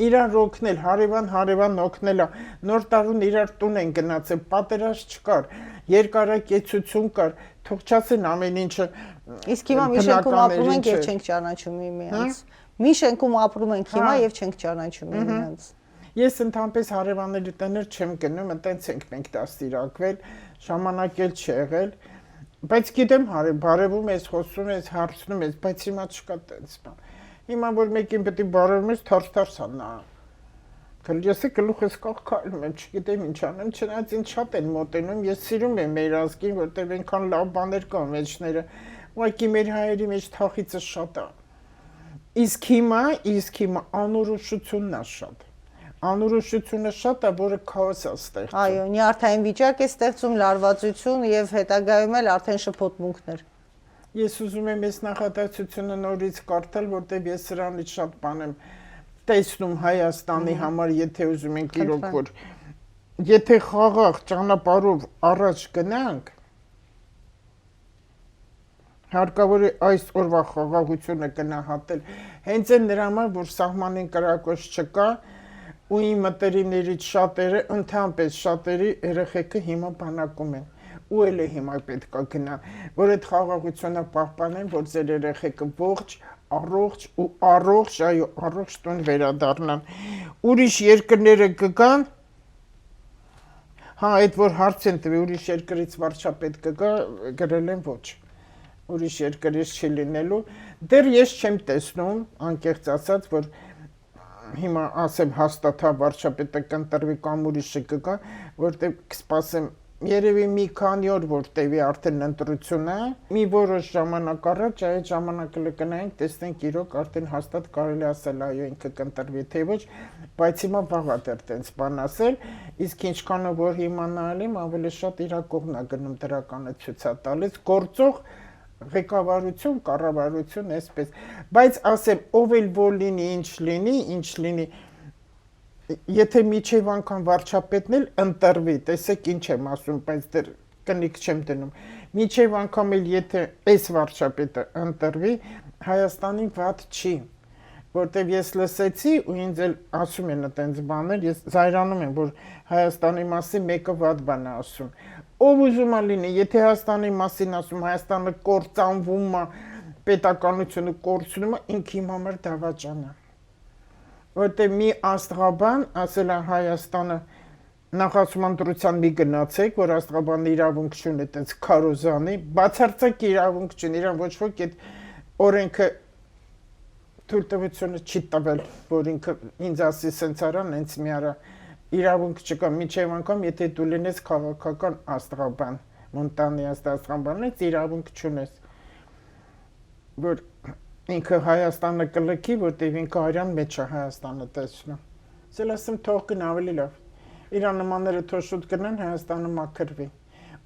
Իրար օգնել, հարևան օգնելա, նոր տարուն իրար տուն են գնացել, պատերազմ չկար, երկարակեցություն կար, թող չասեն ամեն ինչը։ Իսկ հիմա մի շենքում ապրում ենք եւ չենք ճանաչում միմյանց։ Մի շենքում ապրում ենք հիմա եւ չենք ճանաչում միմյանց։ Ես ընդհանրապես հարևանների տներ չեմ գնում, այտենց ենք մենք դաստիարակվել, ժամանակ էլ չի եղել, բայց գիտեմ բարևում ես, խոսում ես, հարցնում ես, բայց հիմա չկա տենց բան։ Հիմա որ մեկին պետք է բարևում ես, թարս անա։ Ես գլուխս կախքալում եմ, չգիտեմ ինչ անեմ, չնայած ինձ շատ են մոտենում, ես սիրում եմ մեր ազգին, որտեղ այնքան լավ բաներ կան մեջները, ուղղակի մեր հայերի մեջ թախիցը շատ է։ Իսկ հիմա անորոշությունն է շատ։ Անորոշությունը շատ է, որը քաոս է ստեղծում։ Այո, նյարդային վիճակ է ստեղծում, լարվածություն եւ հետագայում էլ արդեն շփոթմունքներ։ Ես ուզում եմ այս նախադասությունը նորից կարդալ, որտեղ ես սրանից շատ բան եմ տեսնում Հայաստանի համար, եթե ուզում ենք իրոք որ եթե խաղաղ ճանապարհով առաջ գնանք, հարկավոր է այս օրվա խաղաղությունը գնահատել, հենց այն նրա համար, որ սահմանին կրակոց չկա, ու իմ մտերիմներից շատերը, ընդհանրապես շատերի երեխեքը հիմա բանակում են, ու էլ է հիմա պետք է գնան, որ այդ խաղաղությունը պահպանեն, որ ձեր երեխեքը ողջ, առողջ ու առողջ, այո, առողջ տուն վերադառնան։ Ուրիշ երկրները կգան, հա, այդ որ հարց են տվի, ուրիշ երկրից վարչապետ կգա, գրել են ոչ, ուրիշ երկրից չի լինելու, դեռ ես չեմ տեսնում, անկեղծ ասած, որ հիմա ասեմ հաստատա վարչապետը կընտրվի կամ ուրիշը կգա, որտեղ կսպասեմ երևի մի քանի օր որ տևի արդեն ընտրությունը, մի որոշ ժամանակ առաջ այդ ժամանակը կգնայինք, տեսնենք իրոք արդեն հաստատ կարելի ասել այո ինքը կընտրվի թե ոչ, բայց հիմա վաղ է դեռ տենց բան ասել, իսկ ինչքանով որ հիմա նայել եմ, ավելի շատ իրա կողմն է գնում դրականը ցույց է տալիս, գործող ղեկավարություն, կառավարություն, այսպես, բայց ասեմ, ով էլ որ լինի, ինչ լինի, եթե միջև անգամ վարչապետն էլ ընտրվի, տեսեք ինչ եմ ասում, բայց դեռ կնիկ չեմ դնում, միջև անգամ էլ եթե այս վարչապետը ընտրվի, Հայաստանին վատ չի, որտեվ ես լսեցի ու ինձ էլ ասում են այդպես բաներ, ես զայրանում եմ, որ Հայաստանի մասին մեկը վատ բան է ասում, ով ուզում է լինի, եթե Հայաստանի մասին ասում, Հայաստանը կործանվում է, պետականությունը կորցնում է, ինքը իմ համար դավաճան է։ Որտեղ մի աստղաբան ասել է Հայաստանը նախացման դրության մի գնացեք, որ աստղաբանը իրավունք չունի այդպես քարոզանի, բացարձակ իրավունք չունի, իրան ոչ ոք այդ օրենքը թույլտվությունը չի տվել, որ ինքը ինձ ասի սենց արան, հենց մի արա իրավունք չկա, միջև անգամ եթե դու լինես քաղաքական աստղաբան, Մոնտանի աստղաբանից իրավունք չունես, որ ինքը Հայաստանը կլքի, որտեղ ինքը արյան մեջ է Հայաստանը տեսնում։ Ես ասեմ թող գնա ավելի լավ։ Իրա նմանները թող շուտ գնան Հայաստանը մաքրվի։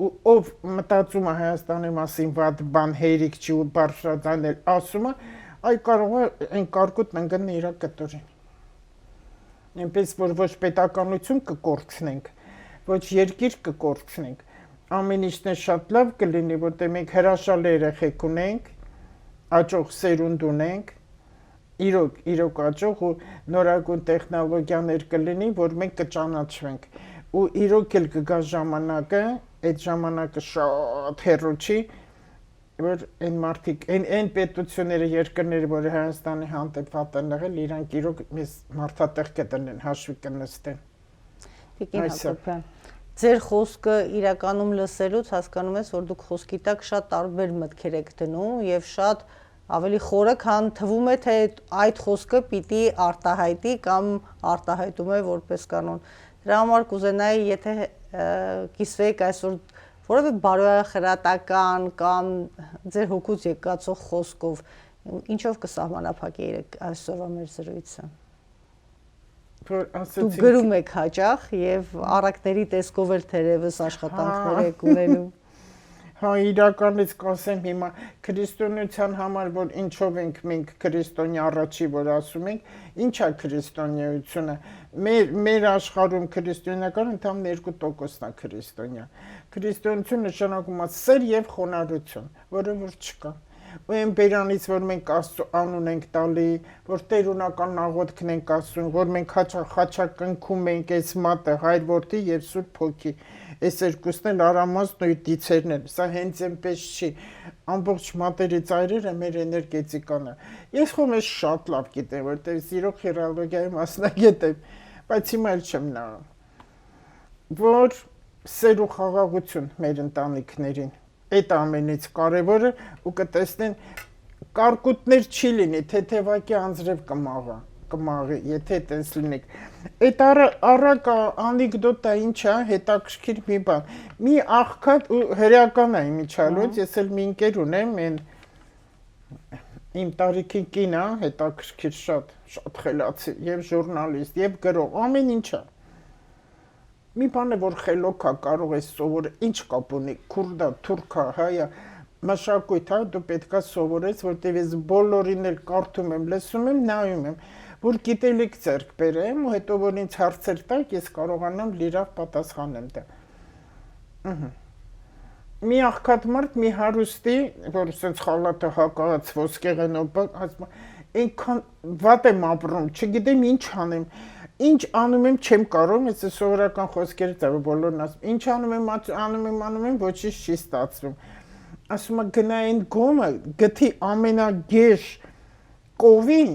Ու ով մտածում է Հայաստանի մասին վատ բան հերիք չի ու բարձրաձայնել ասում է, այ կարող է այն կարկուտն ընկնի իրա կտորին։ Այնպես որ ոչ պետականություն կկորցնենք, ոչ երկիր կկորցնենք։ Ամեն ինչն է շատ լավ կլինի, որտեղ մենք հրաշալի երեխեք ունենք, աճող սերունդ ունենք, իրոք աճող ու նորագույն տեխնոլոգիաներ կլինի, որ մենք կճանաչվենք ու իրոք էլ կգա ժամանակը, այդ ժամանակը շատ հեռու չի, որ այն մարդիկ, այն պետությունները, երկրները, որ Հայաստանի հանդեպ վատ են եղել, իրանք իրոք մեզ մարդատեղ կդնեն, հաշվի կնստեն։ Տիկին Հակոբյան, ձեր խոսքը իրականում լսելուց հասկանում ես, որ դուք խոսքի տակ շատ տարբեր մտքեր եք դնում եւ շատ ավելի խորը, քան թվում է, թե այդ խոսքը պիտի արտահայտի կամ արտահայտում է որպես կանոն։ Դրա համար կուզենայի, եթե կիսվեիք այսօր որևէ բարոյախրատական կամ ձեր հոգուց եկածող խոսքով, ինչով կսահմանափակեիք այսօրվա մեր զրույցը։ որ Դուք ասացին գրում եք հաճախ եւ առակների տեսքով էլ թերևս աշխատանքներ եք ունենում։ Հա, իրականից կասեմ հիմա քրիստոնեության համար, որ ինչով ենք մենք քրիստոնյա առաջի, որ ասում ենք, ինչա քրիստոնեությունը։ Մեր աշխարհում քրիստոնեական ընդհանուր 2%-ն է քրիստոնյա։ Քրիստոնեությունը նշանակում է սեր եւ խոնարհություն, որը որ չկա։ Ու այն բերանից, որ մենք Աստծո անուն ենք տալի, որ տերունական աղոթքն ենք ասում, որ մենք խաչակնքում ենք այս մատը, Հայր որդի եւ Սուրբ Հոգի։ Այս երկուսն էլ արամազն ու դիցերն են։ Սա հենց այնպես չի։ Ամբողջ մատերի ծայրերը մեր էներգետիկան է։ Ես խոմ ես շատ լավ գիտեմ, որտեղ սիրո խիրալոգիայի մասնագետ եմ, բայց հիմա էլ չեմ նայում։ Որ սեր ու խաղաղություն մեր ընտանիքներին։ Այդ ամենից կարևորը ու կտեսնեն կարկուտներ չի լինի, թեթևակի անձրև կմաղի, եթե այդպես լինեք։ Այդ առակը անեկդոտա ինչ է, հետաքրքիր մի բան։ Մի աղքատ ու հրեական է իմիջալոց, ես էլ մի ընկեր ունեմ, իմ տարիքի կին է, հետաքրքիր շատ խելացի, եւ ժուրնալիստ, եւ գրող, ամեն ինչ է։ Մի բան է, որ խելոք է, կարող է սովորել, ինչ կապ ունի, քուրդա, թուրքա, հայա, մշակույթ, հա, դու պետքա սովորես, որտեղ ես բոլորին էլ կարդում եմ, լսում եմ, նայում եմ, որ գիտելիք ձեռք բերեմ, ու հետո որ ինձ հարցեր տակ, ես կարողանամ լիրավ պատասխանեմ դա։ Մի աղքատ մարդ, մի հարուստի, որ սենց խալաթը հակած ոսկեղենով, ասում այնքան վատ եմ ապրում, չգիտեմ ինչ անեմ, ինչ անում եմ չեմ կարող, ես սովորական խոսքերից եմ բոլորն ասում, ինչ անում եմ, ոչինչ չի ստացվում։ Ասում եմ գնա այն գոմը, գտի ամենագեշ կովին,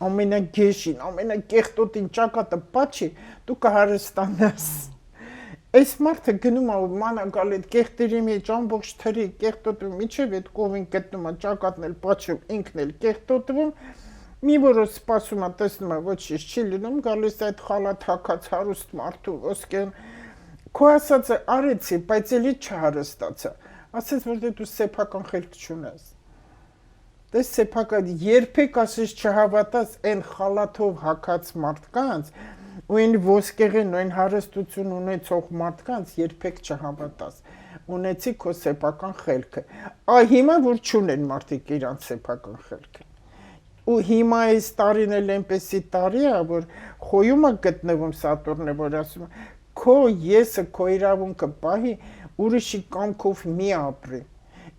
ամենագեշին, ամենակեղտոտին ճակատը պատչի, դու կհարստանաս։ Այս մարդը գնում է մանակալ այդ կեղտերի մեջ ամբողջ թրի կեղտոտում, միջև այդ կովին գտնում է ճակատն էլ պատչում, ինքն էլ կեղտոտվում, մի որոշ սպասում է, տեսնում է ոչինչ չի լինում, գալիս այդ խալաթ հագած հարուստ մարդու ոսկեն, քո ասածը արեցի, բայց էլի չհարստացա, ասեց, որ դու սեփական խելք չունես։ Դες սեփական երբեք ասես չհավատաս այն խալաթով հագած մարդկանց, ու այն ոսկեղեն, ու այն հարստություն ունեցող մարդկանց երբեք չհավատաս։ Ունեցի քո սեփական խելքը։ Հիմա որ չունեն մարդիկ իրանց սեփական խելքը։ Ու հիմա այս տարին էլ այնպեսի տարի է, որ խոյում է գտնվում Սատուրնը, որ ասում է, քո եսը, քո իրավունքը պահի, ուրիշի կամքով մի ապրի։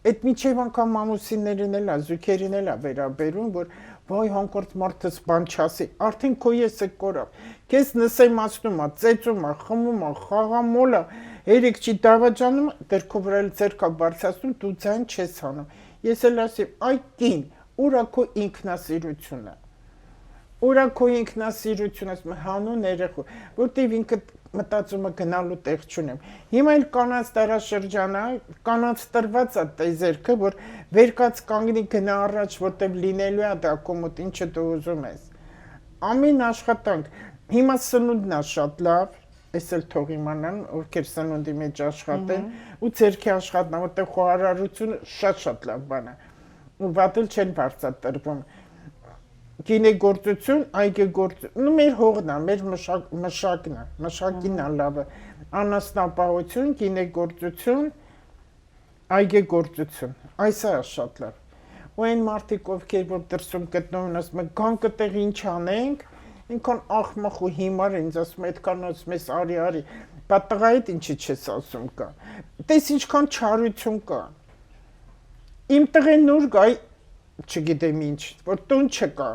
Այդ միջև անգամ ամուսիններին էլ է, զույգերին էլ է վերաբերում, որ վայ հանկարծ մարդս բան չասի, արդեն քո եսը կորավ։ Քեզ նսեմացնում է, ծեծում է, խմում է, խաղամոլ է, երեք չի դավաճանում, դեռ քո վրա էլ ձեռքա բարձրացնում, դու ձայն չես անում։ Ես էլ ասեմ, այ կին, ուրա քո ինքնասիրությունը։ Ուրա քո ինքնասիրությունը, ասում եմ, հանուն երեխու, որտեվ ինքը մտածում է գնալու տեղ չունեմ։ Հիմա էլ կանանց տարաշրջանը, կանանց տրված է տեզերքը, որ վերկաց կանգնի գնա առաջ, որտեվ լինելու է դա կոմոդ, ինչը դու ուզում ես։ Ամեն աշխատանք, հիմա սնունդն է շատ լավ, ես էլ թող իմանան, ովքեր սնունդի մեջ աշխատեն, ու ձերքի աշխատն, որտեղ խոհարարությունը շատ լավ բան է, ու վատ էլ չեն բարձրատրվում։ Գինեգործություն, այգեգործություն, մեր հողն է, մեր մշակն է, մշակին է լավը, անասնապահություն, գինեգործություն, այգեգործություն, այս է շատ լավ։ Ու այն մարդիկ, ովքեր որ դրսում գտնվում, ասում են, գան կտեղ ինչ անենք, ինքան աղմախ ու հիմար ինձ ասում, այդքան ասում ես արի, բա տղայիդ ինչի չես ասում կա, տես ինչքան չարություն կա, իմ տղեն նոր գա, չգիտեմ ինչ, որ տուն չկա,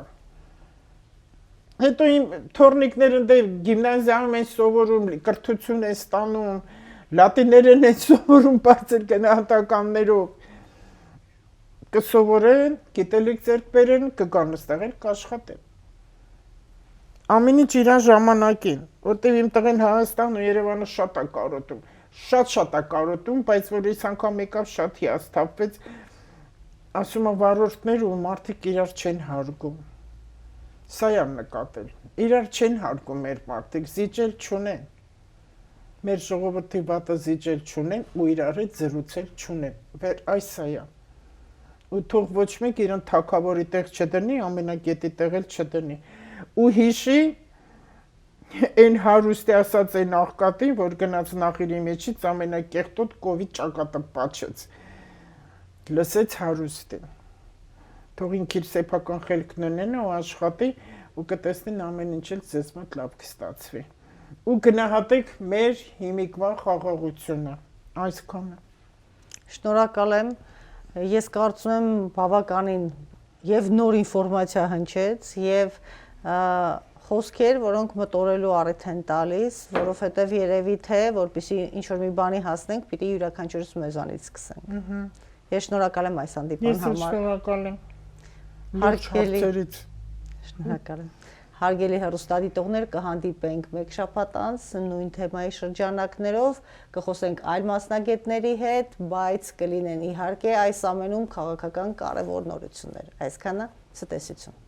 հետո իմ թորնիկները գիմնազիայում են սովորում, կրթություն են ստանում, լատիներեն են սովորում բարձր գնահատականներով, կսովորեն, գիտելիք ձեռք բերեն, կգան ստեղել, կաշխատեն։ Ամեն ինչ իր ժամանակին, որտեղ իմ տղեն Հայաստան ու Երևանը շատ է կարոտում, շատ է կարոտում, բայց որ այս անգամ եկավ շատ հիասթափվեց, ասում է վարորդներ ու մարդիկ իրար չեն հարգում։ Սա եմ նկատել, իրար չեն հարգում մեր մարդիկ, զիջել չունեն, մեր ժողովրդի վատը զիջել չունեն ու իրար հետ զրուցել չունեն, այս սա է, ու թող ոչ մեկ իրան թագավորի տեղ չդնի, ամենագետի տեղ էլ չդնի, ու հիշի Այն հարուստի ասած այն աղկատին, որ գնաց նախիրի մեջից ամենակեղտոտ կովիդ ճակատը պատշեց։ Լսեց հարուստին։ Թող ինքը իր սեփական խելքն ունենա ու աշխատի ու կտեսնին ամեն ինչ էլ ձեզ մոտ լավ կստացվի։ Ու գնահատեք մեր հիմիկվա խաղաղությունը։ Այսքանը։ Շնորհակալ եմ։ Ես կարծում եմ բավականին եւ նոր ինֆորմացիա հնչեց եւ խոսքեր, որոնք մտորելու առիթ են տալիս, որովհետեւ երևի թե որպեսզի ինչ որ մի բանի հասնենք, պիտի յուրաքանչյուրս մեզանից սկսենք։ Ես շնորհակալ եմ այս հանդիպման համար։ Ես շնորհակալ եմ։ Հարգելի Շնորհակալ եմ։ Հարգելի հեռուստադիտողներ, կհանդիպենք մեկ շաբաթ անց նույն թեմայի շրջանակներով, կխոսենք այլ մասնագետների հետ, բայց կլինեն իհարկե այս ամենում քաղաքական կարևոր նորություններ։ Այսքանը ցտեսություն։